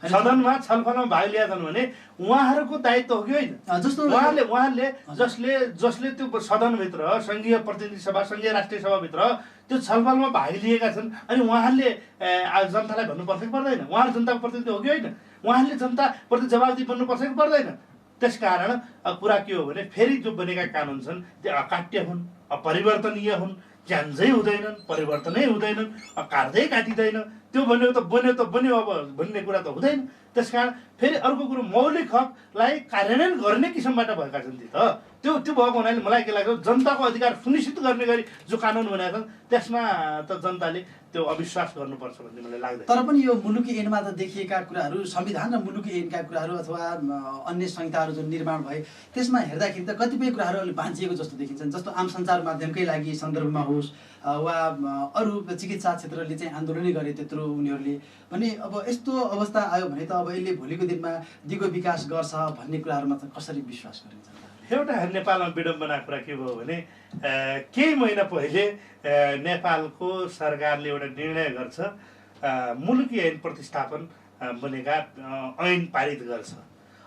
छन्। सदनमा छलफलमा भाग लिएका छन् भने उहाँहरूको दायित्व हो कि होइन? जस्तो उहाँले जसले त्यो सदनभित्र सङ्घीय प्रतिनिधि सभा, सङ्घीय राष्ट्रिय सभाभित्र त्यो छलफलमा भाग लिएका छन्, अनि उहाँहरूले जनतालाई भन्नुपर्छ कि पर्दैन? उहाँहरू जनताको प्रतिनिधि हो कि होइन? उहाँहरूले जनताप्रति जवाबदेही बन्नुपर्छ कि पर्दैन? त्यसकारण कुरा के हो भने फेरि जो बनेका कानुन छन् त्यो अकाट्य हुन्, अपरिवर्तनीय हुन्, च्यान्जै हुँदैनन्, परिवर्तनै हुँदैनन्, काट्दै काटिँदैन। त्यो बन्यो अब भन्ने कुरा त हुँदैन। त्यसकारण फेरि अर्को कुरो मौलिक हकलाई कार्यान्वयन गर्ने किसिमबाट भएका छन् ती त। त्यो भएको हुनाले मलाई के लाग्छ, जनताको अधिकार सुनिश्चित गर्ने गरी जो कानुन बनाएका छन् त्यसमा त जनताले त्यो अविश्वास गर्नुपर्छ भन्ने मलाई लाग्दैन। तर पनि यो मुलुकी ऐनमा त देखिएका कुराहरू, संविधान र मुलुकी ऐनका कुराहरू अथवा अन्य संहिताहरू जुन निर्माण भए त्यसमा हेर्दाखेरि त कतिपय कुराहरू अलि बाँचिएको जस्तो देखिन्छन्। जस्तो आम सञ्चार माध्यमकै लागि सन्दर्भमा होस् वा अरू चिकित्सा क्षेत्रले चाहिँ आन्दोलनै गरे त्यत्रो उनीहरूले भने अब यस्तो अवस्था आयो भने त अब यसले भोलिको दिनमा दिगो विकास गर्छ भन्ने कुराहरूमा चाहिँ कसरी विश्वास गरिन्छ? एउटा नेपालमा विडम्बना कुरा के भयो भने केही महिना पहिले नेपालको सरकारले एउटा निर्णय गर्छ, मुलुकी ऐन प्रतिस्थापन बनेका ऐन पारित गर्छ।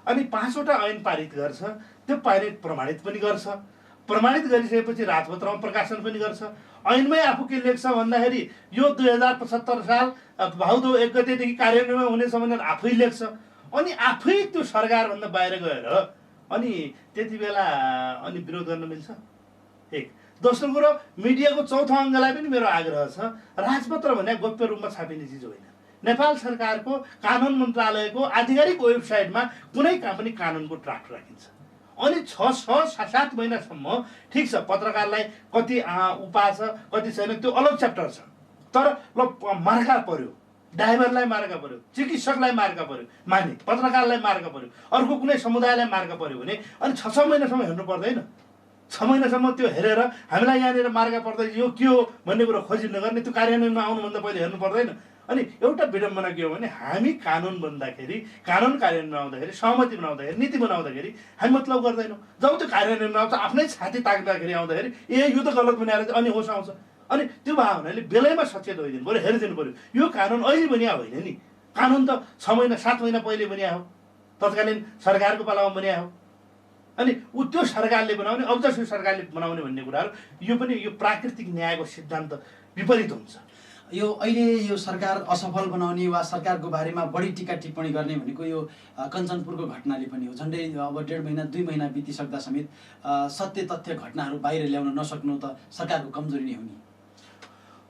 अनि 5 वटा ऐन पारित गर्छ, त्यो प्रमाणित पनि गर्छ। प्रमाणित गरिसकेपछि राजपत्रमा प्रकाशन पनि गर्छ। ऐनमै आफू के लेख्छ भन्दाखेरि यो 2075 साल भाउदो 1 गतेदेखि कार्यान्वयन हुनेछ भनेर आफै लेख्छ। अनि आफै त्यो सरकारभन्दा बाहिर गएर अनि त्यति बेला अनि विरोध गर्न मिल्छ? एक। दोस्रो कुरो, मिडियाको चौथो अङ्गलाई पनि मेरो आग्रह छ, राजपत्र भने गोप्य रूपमा छापिने चिज होइन। नेपाल सरकारको कानुन मन्त्रालयको आधिकारिक वेबसाइटमा कुनै पनि कानुनको ड्राफ्ट राखिन्छ। अनि 6-7 महिनासम्म ठिक छ, पत्रकारलाई कति उपा छ कति छैन त्यो अलग च्याप्टर छ, तर ल मार्का पर्यो, ड्राइभरलाई मार्का पर्यो, चिकित्सकलाई मार्का पर्यो, माने पत्रकारलाई मार्का पर्यो, अर्को कुनै समुदायलाई मार्का पर्यो भने अनि 6 महिनासम्म हेर्नु पर्दैन। 6 महिनासम्म त्यो हेरेर हामीलाई यहाँनिर मार्का पर्दै यो के हो भन्ने कुरो खोजी नगर्ने, त्यो कार्यान्वयनमा आउनुभन्दा पहिले हेर्नु पर्दैन। अनि एउटा विडम्बना के हो भने हामी कानुन बन्दाखेरि, कानुन कार्यान्वयनमा आउँदाखेरि, सहमति बनाउँदाखेरि, नीति बनाउँदाखेरि हामी मतलब गर्दैनौँ। जब त्यो कार्यान्वयनमा आउँछ आफ्नै छाती ताक्दाखेरि आउँदाखेरि यो त गलत बनाएर अनि होस आउँछ। अनि त्यो भावनाले बेलैमा सचेत होइदिनु पऱ्यो, हेरिदिनु पऱ्यो। यो कानुन अहिले बनिया होइन नि, कानुन त 6 महिना 7 महिना पहिले बनिया हो, तत्कालीन सरकारको पालामा बनिया हो। अनि त्यो सरकारले बनाउने, अब जसो सरकारले बनाउने भन्ने कुराहरू यो पनि यो प्राकृतिक न्यायको सिद्धान्त विपरीत हुन्छ। यो अहिले यो सरकार असफल बनाउने वा सरकारको बारेमा बढी टिका टिप्पणी गर्ने भनेको यो कञ्चनपुरको घटनाले पनि हो। झन्डै अब 1.5 महिना 2 महिना बितिसक्दा समेत सत्य तथ्य घटनाहरू बाहिर ल्याउन नसक्नु त सरकारको कमजोरी नै हो नि।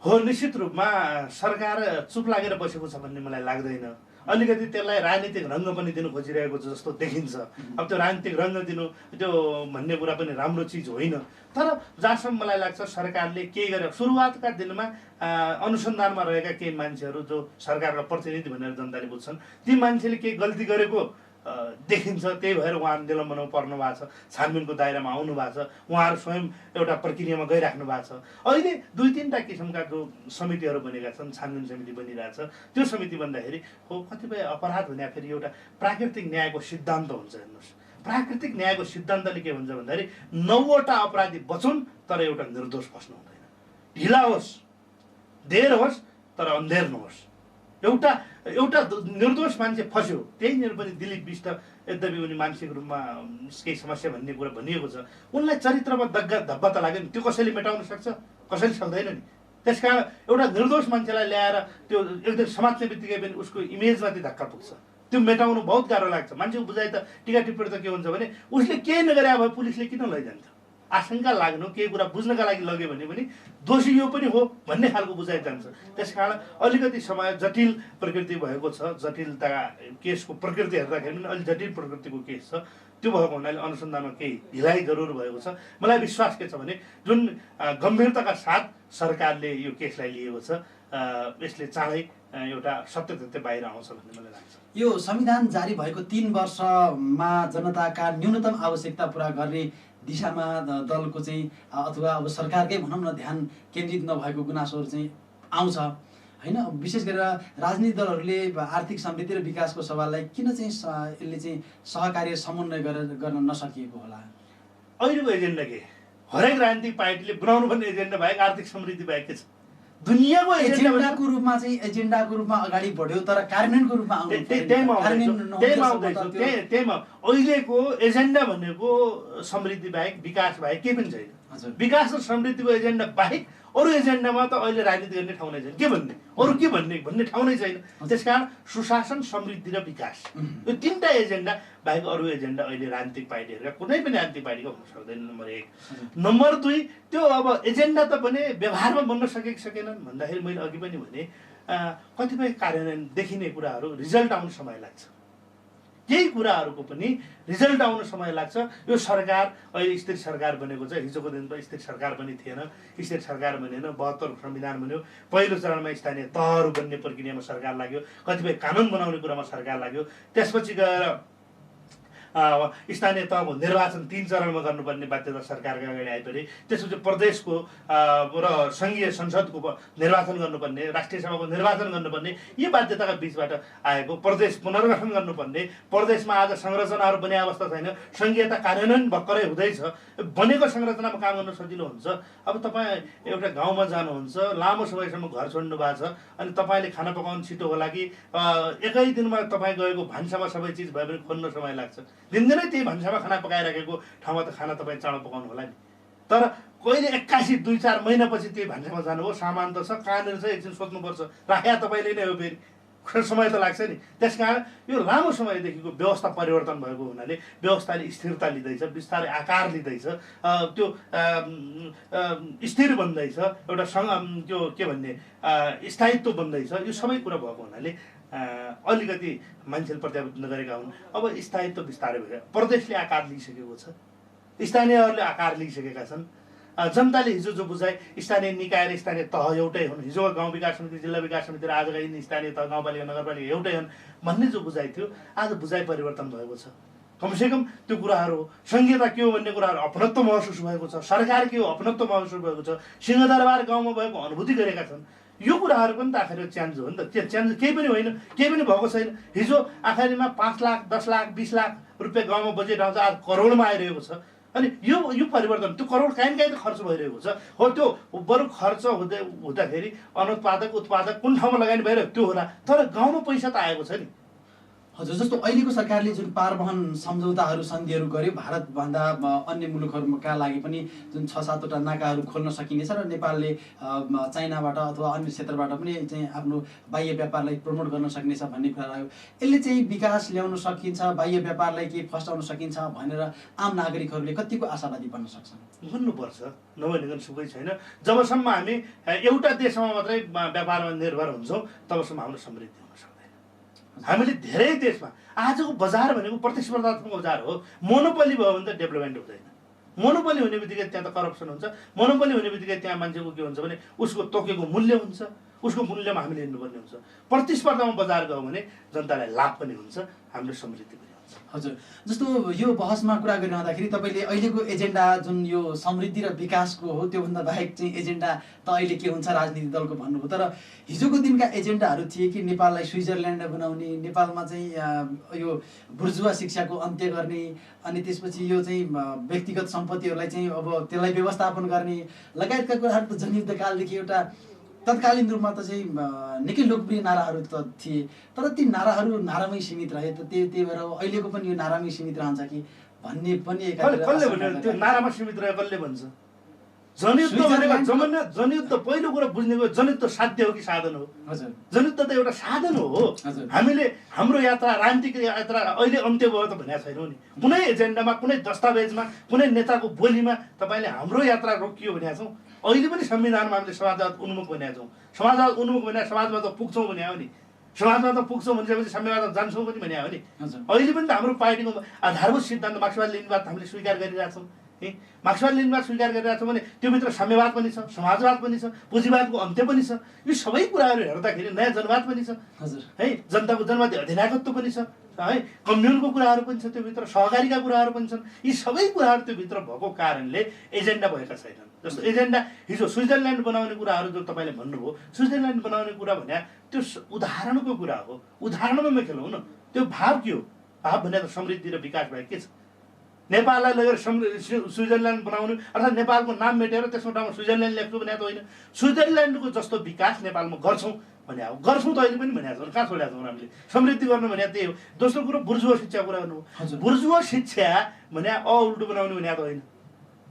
हो, निश्चित रूपमा सरकार चुप लागेर बसेको छ भन्ने मलाई लाग्दैन। अलिकति त्यसलाई राजनीतिक रङ्ग पनि दिनु खोजिरहेको जस्तो देखिन्छ। अब त्यो राजनीतिक रङ्ग दिनु त्यो भन्ने कुरा पनि राम्रो चिज होइन। तर जहाँसम्म मलाई लाग्छ सरकारले केही गरेर सुरुवातका दिनमा अनुसन्धानमा रहेका केही मान्छेहरू जो सरकारका प्रतिनिधि भनेर जनताले बुझ्छन्, ती मान्छेले केही गल्ती गरेको देखिन्छ, त्यही भएर उहाँहरू निलम्बनमा पर्नु भएको छ, छानबिनको दायरामा आउनु भएको छ, उहाँहरू स्वयं एउटा प्रक्रियामा गइराख्नु भएको छ। अहिले 2-3टा किसिमका जो समितिहरू बनेका छन्, छानबिन समिति बनिरहेछ, त्यो समिति भन्दाखेरि हो कतिपय अपराध भने फेरि एउटा प्राकृतिक न्यायको सिद्धान्त हुन्छ। हेर्नुहोस्, प्राकृतिक न्यायको सिद्धान्तले के भन्छ भन्दाखेरि 9वटा अपराधी बचुन् तर एउटा निर्दोष बस्नु हुँदैन। ढिला होस्, देर होस् तर अन्धेर नहोस्। एउटा निर्दोष मान्छे फस्यो, त्यहीँनिर पनि दिलीप बिष्ट यद्यपि उनी मानसिक रूपमा केही समस्या भन्ने कुरा भनिएको छ, उनलाई चरित्रमा धब्बा त लाग्यो नि, त्यो कसैले मेटाउन सक्छ? कसैले सक्दैन नि। त्यसकारण एउटा निर्दोष मान्छेलाई ल्याएर त्यो एकदम समात्ने बित्तिकै पनि उसको इमेजमाथि धक्का पुग्छ, त्यो मेटाउनु बहुत गाह्रो लाग्छ। मान्छेको बुझाइ त टिका टिप्पणी त के हुन्छ भने उसले केही नगरे भए पुलिसले किन लैजान्छ, आशंका लाग्नु केही कुरा बुझ्नका लागि लग्यो भने पनि दोषी यो पनि हो भन्ने खालको बुझाइ जान्छ। त्यसकारण अलिकति समय जटिल प्रकृति भएको छ, जटिलता केसको प्रकृति हेर्दाखेरि पनि अलि जटिल प्रकृतिको केस छ। त्यो भएको हुनाले अनुसन्धानमा केही ढिलाइ जरुर भएको छ। मलाई विश्वास के छ भने जुन गम्भीरताका साथ सरकारले यो केसलाई लिएको छ, यसले चाँडै एउटा सत्य तथ्य बाहिर आउँछ भन्ने मलाई लाग्छ। यो संविधान जारी भएको 3 वर्षमा जनताका न्यूनतम आवश्यकता पुरा गर्ने दिशामा दलको चाहिँ अथवा अब सरकारकै भनौँ न ध्यान केन्द्रित नभएको गुनासोहरू चाहिँ आउँछ होइन। विशेष गरेर राजनीतिक दलहरूले आर्थिक समृद्धि र विकासको सवाललाई किन चाहिँ यसले चाहिँ सहकार्य समन्वय गर्न नसकिएको होला? अहिलेको एजेन्डा के? हरेक राजनीतिक पार्टीले बनाउनु पर्ने एजेन्डा बाहेक आर्थिक समृद्धि बाहेक के छ? दुनियाँको एजेन्डाको रूपमा चाहिँ एजेन्डाको रूपमा अगाडि बढ्यो तर कार्यान्वयनको रूपमा त्यहीमा अहिलेको एजेन्डा भनेको समृद्धि बाहेक विकास बाहेक केही पनि छैन। विकास र समृद्धिको एजेन्डा बाहेक अरू एजेन्डामा त अहिले राजनीति गर्ने ठाउँ नै छैन। के भन्ने अरू के भन्ने ठाउँ नै छैन। त्यसकारण सुशासन, समृद्धि र विकास यो 3टा एजेन्डा बाहेक अरू एजेन्डा अहिले राजनीतिक पार्टीहरूका कुनै पनि राजनीतिक पार्टीको हुन सक्दैन। नम्बर 1। नम्बर 2, त्यो अब एजेन्डा त पनि व्यवहारमा बन्न सकेनन् भन्दाखेरि मैले अघि पनि भने कतिपय कार्यान्वयन देखिने कुराहरू रिजल्ट आउन समय लाग्छ। केही कुराहरूको पनि रिजल्ट आउन समय लाग्छ। यो सरकार अहिले स्थिर सरकार बनेको छ, हिजोको दिन त स्थिर सरकार पनि थिएन, स्थिर सरकार बनेन, 72 संविधान बन्यो, पहिलो चरणमा स्थानीय तहहरू बन्ने प्रक्रियामा सरकार लाग्यो, कतिपय कानुन बनाउने कुरामा सरकार लाग्यो, त्यसपछि गएर स्थानीय तहको निर्वाचन 3 चरणमा गर्नुपर्ने बाध्यता सरकारका अगाडि आइपरे, त्यसपछि प्रदेशको र सङ्घीय संसदको निर्वाचन गर्नुपर्ने, राष्ट्रिय सभाको निर्वाचन गर्नुपर्ने, यी बाध्यताका बिचबाट आएको प्रदेश पुनर्गठन गर्नुपर्ने, प्रदेशमा आज संरचनाहरू बने अवस्था छैन, सङ्घीयता कार्यान्वयन भर्खरै हुँदैछ, बनेको संरचनामा काम गर्न सजिलो हुन्छ। अब तपाईँ एउटा गाउँमा जानुहुन्छ, लामो समयसम्म घर छोड्नु भएको छ, अनि तपाईँले खाना पकाउनु छिटो होला कि एकै दिनमा तपाईँ गएको भान्सामा सबै चिज भयो भने खोल्न समय लाग्छ। दिनदिनै त्यही भान्सामा खाना पकाइराखेको ठाउँमा त खाना तपाईँ चाँडो पकाउनु होला नि। तर कहिले 81 2-4 महिनापछि त्यही भान्सामा जानु हो, सामान त छ, कहाँनिर छ एकछिन सोध्नुपर्छ, राख्या तपाईँले नै हो, फेरि समय त लाग्छ नि। त्यसकारण यो लामो समयदेखिको व्यवस्था परिवर्तन भएको हुनाले व्यवस्थाले स्थिरता लिँदैछ, बिस्तारै आकार लिँदैछ, त्यो स्थिर बन्दैछ, एउटा त्यो के भन्ने स्थायित्व बन्दैछ। यो सबै कुरा भएको हुनाले अलिकति मान्छेले प्रत्यावर्तन गरेका हुन्। अब स्थायित्व बिस्तारै भयो, प्रदेशले आकार लिइसकेको छ, स्थानीयहरूले आकार लिइसकेका छन्। जनताले हिजो जो बुझाए स्थानीय निकाय र स्थानीय तह एउटै हुन्, हिजो गाउँ विकास समिति, जिल्ला विकास समिति र आजका यिनी स्थानीय तह, गाउँपालिका, नगरपालिका एउटै हुन् भन्ने जो बुझाइ थियो, आज बुझाइ परिवर्तन भएको छ। कमसेकम त्यो कुराहरू हो। संहिता के हो भन्ने कुराहरू अपनत्व महसुस भएको छ, सरकार के हो अपनत्व महसुस भएको छ, सिंहदरबार गाउँमा भएको अनुभूति गरेका छन्। यो कुराहरू पनि त आखिरमा च्यान्ज हो नि त। त्यो च्यान्ज केही पनि होइन, केही पनि भएको छैन। हिजो आखिरमा 5 लाख 10 लाख 20 लाख रुपियाँ गाउँमा बजेट आउँछ, आज करोडमा आइरहेको छ। अनि यो परिवर्तन, त्यो करोड काहीँ न काहीँ त खर्च भइरहेको छ। हो, त्यो बरु खर्च हुँदाखेरि अनुत्पादक उत्पादक कुन ठाउँमा लगानी भइरहेको त्यो होला, तर गाउँमा पैसा त आएको छ नि। हजुर, जस्तो अहिलेको सरकारले जुन पारवहन सम्झौताहरू सन्धिहरू गर्यो भारतभन्दा अन्य मुलुकहरूका लागि पनि, जुन 6-7वटा नाकाहरू खोल्न सकिनेछ र नेपालले चाइनाबाट अथवा अन्य क्षेत्रबाट पनि चाहिँ आफ्नो बाह्य व्यापारलाई प्रमोट गर्न सकिनेछ भन्ने कुरा आयो। यसले चाहिँ विकास ल्याउन सकिन्छ, बाह्य व्यापारलाई केही फस्टाउन सकिन्छ भनेर आम नागरिकहरूले कतिको आशावादी बन्न सक्छन्? भन्नुपर्छ, नभनेको सुखै छैन। जबसम्म हामी एउटा देशमा मात्रै व्यापारमा निर्भर हुन्छौँ तबसम्म हाम्रो समृद्धि हुन सक्दैन। हामीले धेरै देशमा आजको बजार भनेको प्रतिस्पर्धात्मक बजार हो। मोनोपोली भयो भने त डेभलपमेन्ट हुँदैन। मोनोपोली हुने बित्तिकै त्यहाँ त करप्सन हुन्छ। मोनोपोली हुने बित्तिकै त्यहाँ मान्छेको के हुन्छ भने उसको तोकेको मूल्य हुन्छ, उसको मूल्यमा हामीले हिँड्नुपर्ने हुन्छ। प्रतिस्पर्धामा बजार गयो भने जनतालाई लाभ पनि हुन्छ, हाम्रो समृद्धि पनि हुन्छ। हजुर, जस्तो यो बहसमा कुरा गरिरहँदाखेरि तपाईँले अहिलेको एजेन्डा जुन यो समृद्धि र विकासको हो, त्योभन्दा बाहेक चाहिँ एजेन्डा त अहिले के हुन्छ राजनीतिक दलको भन्नुभयो। तर हिजोको दिनका एजेन्डाहरू थिए कि नेपाललाई स्विजरल्यान्ड बनाउने, नेपालमा चाहिँ यो बुर्जुवा शिक्षाको अन्त्य गर्ने, अनि त्यसपछि यो चाहिँ व्यक्तिगत सम्पत्तिहरूलाई चाहिँ अब त्यसलाई व्यवस्थापन गर्ने लगायतका कुराहरू त जनयुद्धकालदेखि एउटा तत्कालीन रूपमा त चाहिँ निकै लोकप्रिय नाराहरू त थिए। तर ती नाराहरू नारामै सीमित रहे त, त्यही भएर अहिलेको पनि यो नारामै सीमित रहन्छ कि भन्ने पनि कसले भन्यो? त्यो नारामा सीमित रह्यो कसले भन्छ? जनयुद्ध भनेको जनयुद्ध पहिलो कुरा बुझ्ने, जनयुद्ध साध्य हो कि साधन हो? हजुर, जनयुद्ध त एउटा साधन हो। हामीले हाम्रो यात्रा, राजनीतिक यात्रा अहिले अन्त्य भयो त भनेको छैनौँ नि। कुनै एजेन्डामा, कुनै दस्तावेजमा, कुनै नेताको बोलीमा तपाईँले हाम्रो यात्रा रोकियो भनेका छौँ? अहिले पनि संविधानमा हामीले समाजवाद उन्मुख भनेका छौँ। समाजवाद उन्मुख भने समाजमा त पुग्छौँ भने हो नि, समाजमा त पुग्छौँ भनेपछि संविधानमा जान्छौँ पनि भने हो नि। अहिले पनि त हाम्रो पार्टीको आधारभूत सिद्धान्त मार्क्सवाद लेनिनवाद हामीले स्वीकार गरिरहेछौँ। मार्क्सवाद लेनिनवाद स्वीकार गरिरहेछौँ भने त्योभित्र साम्यवाद पनि छ, समाजवाद पनि छ, पुँजीवादको अन्त्य पनि छ। यो सबै कुराहरू हेर्दाखेरि नयाँ जनवाद पनि छ है, जनताको जनवादी अधिनायकत्व पनि छ है, कम्युनको कुराहरू पनि छ त्योभित्र, सहकारीका कुराहरू पनि छन्। यी सबै कुराहरू त्योभित्र भएको कारणले एजेन्डा भएका छैनन्। जस्तो एजेन्डा हिजो स्विजरल्यान्ड बनाउने कुराहरू जो तपाईँले भन्नुभयो, स्विजरल्यान्ड बनाउने कुरा भने त्यो उदाहरणको कुरा हो। उदाहरणमा खेलौँ न, त्यो भाव के हो? भाव भने त समृद्धि र विकास भए के छ? नेपाललाई लगेर स्विजरल्यान्ड बनाउनु अर्थात् नेपालको नाम मेटेर त्यसको ठाउँमा स्विजरल्यान्ड लेख्नु भने त होइन। स्विजरल्यान्डको जस्तो विकास नेपालमा गर्छौँ भने हो, गर्छौँ त अहिले पनि भनेको छौँ। कहाँ छोडेका छौँ हामीले? समृद्धि गर्नु भने त्यही हो। दोस्रो कुरो बुर्जुवा शिक्षा कुरा गर्नु हो। बुर्जुवा शिक्षा भने उल्टो बनाउने भने त होइन,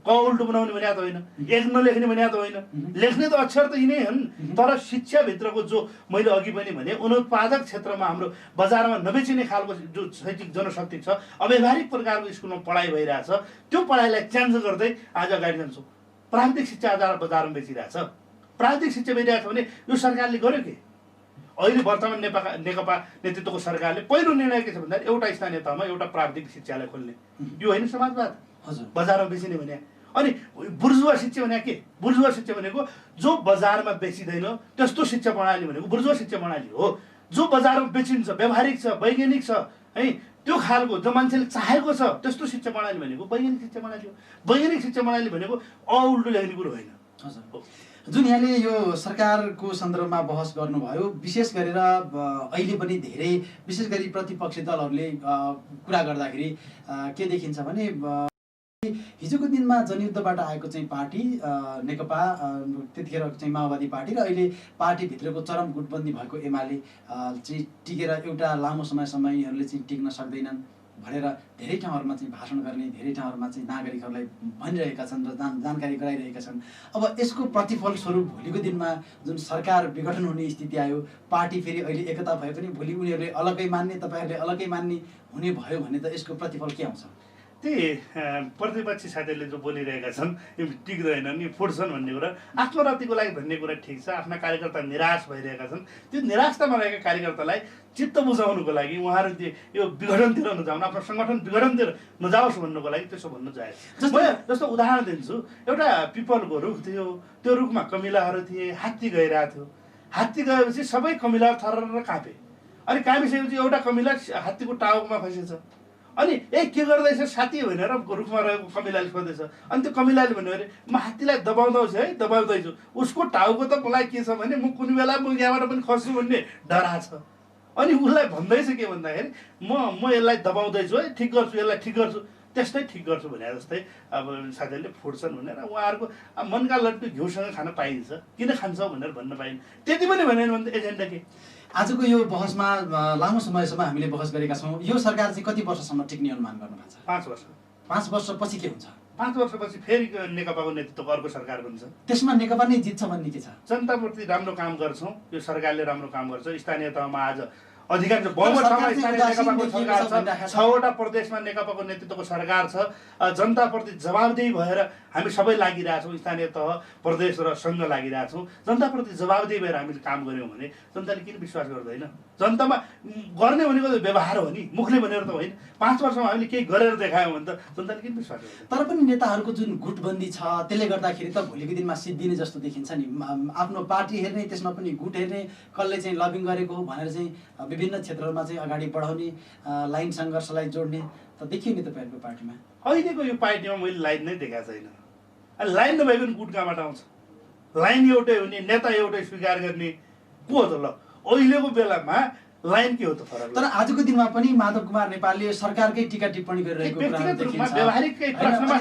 उल्टो बनाउने भने त होइन, एक नलेख्ने भने त होइन। लेख्ने त अक्षर त यिनै हुन्, तर शिक्षाभित्रको जो मैले अघि पनि भने अनुत्पादक क्षेत्रमा हाम्रो बजारमा नबेचिने खालको जो शैक्षिक जनशक्ति छ, अव्यवहारिक प्रकारको स्कुलमा पढाइ भइरहेछ, त्यो पढाइलाई चेन्ज गर्दै आज अगाडि जान्छौँ। प्राविधिक शिक्षा आज बजारमा बेचिरहेछ। प्राविधिक शिक्षा बेचिरहेछ भने यो सरकारले गर्यो के? अहिले वर्तमान नेकपा नेतृत्वको सरकारले पहिलो निर्णय के छ भन्दा एउटा स्थानीय तहमा एउटा प्राविधिक शिक्षालय खोल्ने। यो होइन समाजवाद? बजारमा बेचिने भने। अनि बुर्जुवा शिक्षा भने के? बुर्जुवा शिक्षा भनेको जो बजारमा बेचिँदैन त्यस्तो शिक्षा प्रणाली भनेको बुर्जुवा शिक्षा प्रणाली हो। जो बजारमा बेचिन्छ, व्यावहारिक छ, वैज्ञानिक छ है, त्यो खालको जो मान्छेले चाहेको छ त्यस्तो शिक्षा प्रणाली भनेको वैज्ञानिक शिक्षा प्रणाली हो। वैज्ञानिक शिक्षा प्रणाली भनेको उल्टो लेख्ने कुरो होइन। जुन यहाँले यो सरकारको सन्दर्भमा बहस गर्नुभयो, विशेष गरेर अहिले पनि धेरै विशेष गरी प्रतिपक्षी दलहरूले कुरा गर्दाखेरि के देखिन्छ भने हिजोको दिनमा जनयुद्धबाट आएको चाहिँ पार्टी नेकपा, त्यतिखेर चाहिँ माओवादी पार्टी र अहिले पार्टीभित्रको चरम गुटबन्दी भएको एमाले चाहिँ टिकेर एउटा लामो समयसम्म यिनीहरूले चाहिँ टिक्न सक्दैनन् भनेर धेरै ठाउँहरूमा चाहिँ भाषण गर्ने, धेरै ठाउँहरूमा चाहिँ नागरिकहरूलाई भनिरहेका छन् र जानकारी गराइरहेका छन्। अब यसको प्रतिफल स्वरूप भोलिको दिनमा जुन सरकार विघटन हुने स्थिति आयो, पार्टी फेरि अहिले एकता भए पनि भोलि उनीहरूले अलग्गै मान्ने, तपाईँहरूले अलग्गै मान्ने हुने भयो भने त यसको प्रतिफल के आउँछ? त्यही प्रतिपक्षी साथीहरूले जो बोलिरहेका छन् यो टिक्दैनन्, यो फुट्छन् भन्ने कुरा, आत्मरतिको लागि भन्ने कुरा ठिक छ। आफ्ना कार्यकर्ता निराश भइरहेका छन्। त्यो निराशतामा रहेका कार्यकर्तालाई चित्त बुझाउनुको लागि उहाँहरू यो विघटनतिर नजाउन्, आफ्नो सङ्गठन विघटनतिर नजाओस् भन्नुको लागि त्यसो भन्नु जायज। म जस्तो उदाहरण दिन्छु, एउटा पिपलको रुख थियो, त्यो रुखमा कमिलाहरू थिए, हात्ती गइरहेको थियो। हात्ती गएपछि सबै कमिलाहरू थरर काँपे। अनि काँपिसकेपछि एउटा कमिला हात्तीको टाउकोमा फसेछ। अनि के गर्दैछ साथी भनेर रुखमा रहेको कमिलाले सोधेछ। अनि त्यो कमिलाले भन्यो अरे म हात्तीलाई दबाउँदैछु है, दबाउँदैछु, उसको टाउको त मलाई के छ भने म कुनै बेला म यहाँबाट पनि खस्छु भन्ने डरा छ। अनि उसलाई भन्दैछ के भन्दाखेरि म यसलाई दबाउँदैछु है, ठिक गर्छु, यसलाई ठिक गर्छु, त्यस्तै ठिक गर्छु भने जस्तै अब साथीहरूले फुट्छन् भनेर उहाँहरूको मनका लड्डु घिउसँग खान पाइन्छ, किन खान्छौ भनेर भन्न पाइन्छ। त्यति पनि भनेन भने त एजेन्डा के? आजको यो बहसमा लामो समयसम्म हामीले बहस गरेका छौँ। यो सरकार चाहिँ कति वर्षसम्म टिक्ने अनुमान गर्नुभएको छ? 5 वर्ष। 5 वर्षपछि के हुन्छ? 5 वर्षपछि फेरि नेकपाको नेतृत्वको अर्को सरकार बन्छ। त्यसमा नेकपा नै जित्छ भन्ने के छ? जनताप्रति राम्रो काम गर्छौँ, यो सरकारले राम्रो काम गर्छ। स्थानीय तहमा आज अधिकांश बहुमत ठाउँमा स्थानीय नेकपाको सरकार छ। 6वटा प्रदेशमा नेकपाको नेतृत्वको सरकार छ। जनताप्रति जवाबदेही भएर हामी सबै लागिरहेछौँ। स्थानीय तह, प्रदेश र सङ्घ लागिरहेछौँ। जनताप्रति जवाबदेही भएर हामीले काम गऱ्यौँ भने जनताले किन विश्वास गर्दैन? जनतामा गर्ने भनेको त व्यवहार हो नि, मुखले भनेर त होइन। 5 वर्षमा हामीले केही गरेर देखायौँ भने त जनताले किन विश्वास गर्दैन? तर पनि नेताहरूको जुन गुटबन्दी छ त्यसले गर्दाखेरि त भोलिको दिनमा सिद्धिने जस्तो देखिन्छ नि। आफ्नो पार्टी हेर्ने, त्यसमा पनि गुट हेर्ने, कसले चाहिँ लबिङ गरेको हो भनेर चाहिँ विभिन्न क्षेत्रहरूमा चाहिँ अगाडि बढाउने, लाइन सङ्घर्षलाई जोड्ने त देखियो नि तपाईँहरूको पार्टीमा। अहिलेको यो पार्टीमा मैले लाइन नै देखाएको छैन। लाइन नभए पनि गुट कहाँबाट आउँछ? लाइन एउटै हुने, नेता एउटै स्वीकार गर्ने को हो त? ल अहिलेको बेलामा लाइन के हो त फरक? तर आजको दिनमा पनि माधव कुमार नेपालले सरकारकै टीका टिप्पणी गरिरहेको कुरा देखिन्छ। व्यवहारिक प्रश्नमा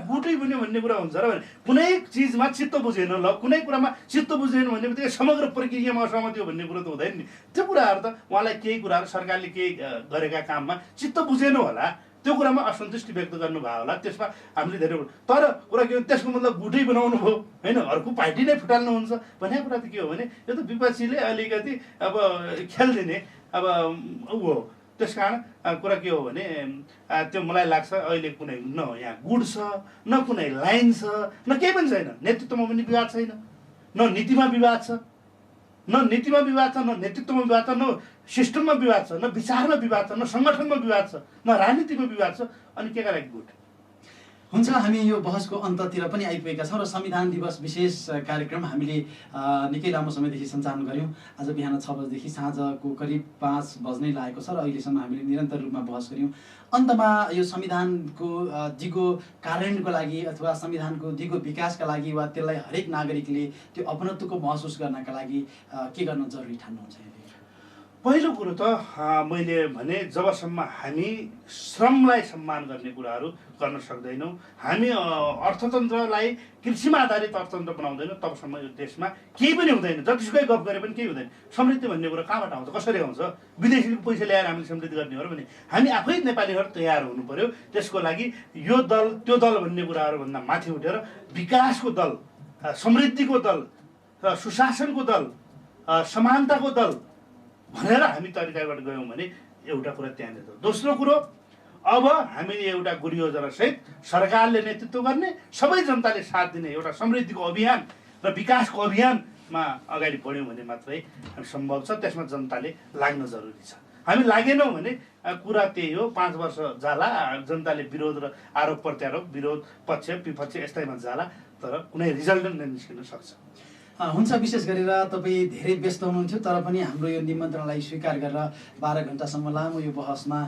गुटै बुन्यो भन्ने कुरा हुन्छ र कुनै चिजमा चित्त बुझेन, ल कुनै कुरामा चित्त बुझेन भन्ने बित्तिकै समग्र प्रक्रियामा असहमति हो भन्ने कुरो त हुँदैन नि। त्यो कुराहरू त उहाँलाई केही कुराहरू सरकारले केही गरेका काममा चित्त बुझेन होला, त्यो कुरामा असन्तुष्टि व्यक्त गर्नुभयो होला, त्यसमा हामीले धेरै। तर कुरा के हो, त्यसको मतलब गुटै बनाउनु भयो होइन, अर्को पार्टी नै फुटाल्नुहुन्छ भन्ने कुरा त के हो भने यो त विपक्षीले अलिकति अब खेलिदिने अब ऊ हो। त्यस कारण कुरा के हो भने त्यो मलाई लाग्छ अहिले कुनै न यहाँ गुट छ, न कुनै लाइन छ, न केही पनि छैन। नेतृत्वमा पनि विवाद छैन, न नीतिमा विवाद छ, न नीतिमा विवाद छ, न नेतृत्वमा विवाद छ, न सिस्टममा विवाद छ, न विचारमा विवाद छ, न सङ्गठनमा विवाद छ, न राजनीतिमा विवाद छ। अनि के का लागि गुट? हुन्छ, हामी यो बहसको अन्ततिर पनि आइपुगेका छौँ र संविधान दिवस विशेष कार्यक्रम हामीले निकै लामो समयदेखि सञ्चालन गऱ्यौँ। आज बिहान 6 बजेदेखि साँझको करिब 5 बज्नै लागेको छ र अहिलेसम्म हामीले निरन्तर रूपमा बहस गऱ्यौँ। अन्तमा यो संविधानको दिगो कार्यान्वयनको लागि अथवा संविधानको दिगो विकासका लागि वा त्यसलाई हरेक नागरिकले त्यो अपनत्वको महसुस गर्नका लागि के गर्न जरुरी ठान्नुहुन्छ? पहिलो कुरो त मैले भने जबसम्म हामी श्रमलाई सम्मान गर्ने कुराहरू गर्न सक्दैनौँ, हामी अर्थतन्त्रलाई कृषिमा आधारित अर्थतन्त्र बनाउँदैनौँ, तबसम्म यो देशमा केही पनि हुँदैन। जतिसुकै गफ गरे पनि केही हुँदैन। समृद्धि भन्ने कुरा कहाँबाट आउँछ, कसरी आउँछ? विदेशीको पैसा ल्याएर हामीले समृद्धि गर्ने हो भने हामी आफै नेपालीहरू तयार हुनु पर्यो। त्यसको लागि यो दल त्यो दल भन्ने कुराहरूभन्दा माथि उठेर विकासको दल, समृद्धिको दल, सुशासनको दल, समानताको दल भनेर हामी तरिकाबाट गयौँ भने एउटा कुरा त्यहाँनिर छ। दोस्रो कुरो, अब हामीले एउटा गुरुयोजनासहित सरकारले नेतृत्व गर्ने, सबै जनताले साथ दिने एउटा समृद्धिको अभियान र विकासको अभियानमा अगाडि बढ्यौँ भने मात्रै हामी सम्भव छ। त्यसमा जनताले लाग्न जरुरी छ। हामी लागेनौँ भने कुरा त्यही हो, 5 वर्ष जाला, जनताले विरोध र आरोप प्रत्यारोप, विरोध पक्ष विपक्ष यस्तैमा जाला, तर कुनै रिजल्ट नै निस्किन सक्छ। हुन्छ, विशेष गरेर तपाईँ धेरै व्यस्त हुनुहुन्थ्यो तर पनि हाम्रो यो निमन्त्रणलाई स्वीकार गरेर 12 घन्टासम्म लामो यो बहसमा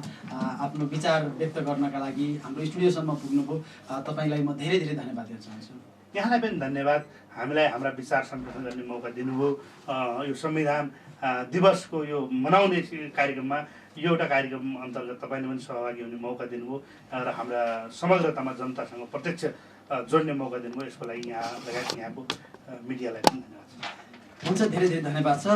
आफ्नो विचार व्यक्त गर्नका लागि हाम्रो स्टुडियोसम्म पुग्नुभयो। तपाईँलाई म धेरै धेरै धन्यवाद दिन चाहन्छु। यहाँलाई पनि धन्यवाद, हामीलाई हाम्रा विचार सम्प्रेषण गर्ने मौका दिनुभयो। यो संविधान दिवसको यो मनाउने कार्यक्रममा यो एउटा कार्यक्रम अन्तर्गत तपाईँले पनि सहभागी हुने मौका दिनुभयो र हाम्रा समग्रतामा जनतासँग प्रत्यक्ष जोड्ने मौका दिनुभयो। यसको लागि यहाँ लगायत यहाँको मिडियालाई पनि धन्यवाद। हुन्छ, धेरै धेरै धन्यवाद छ।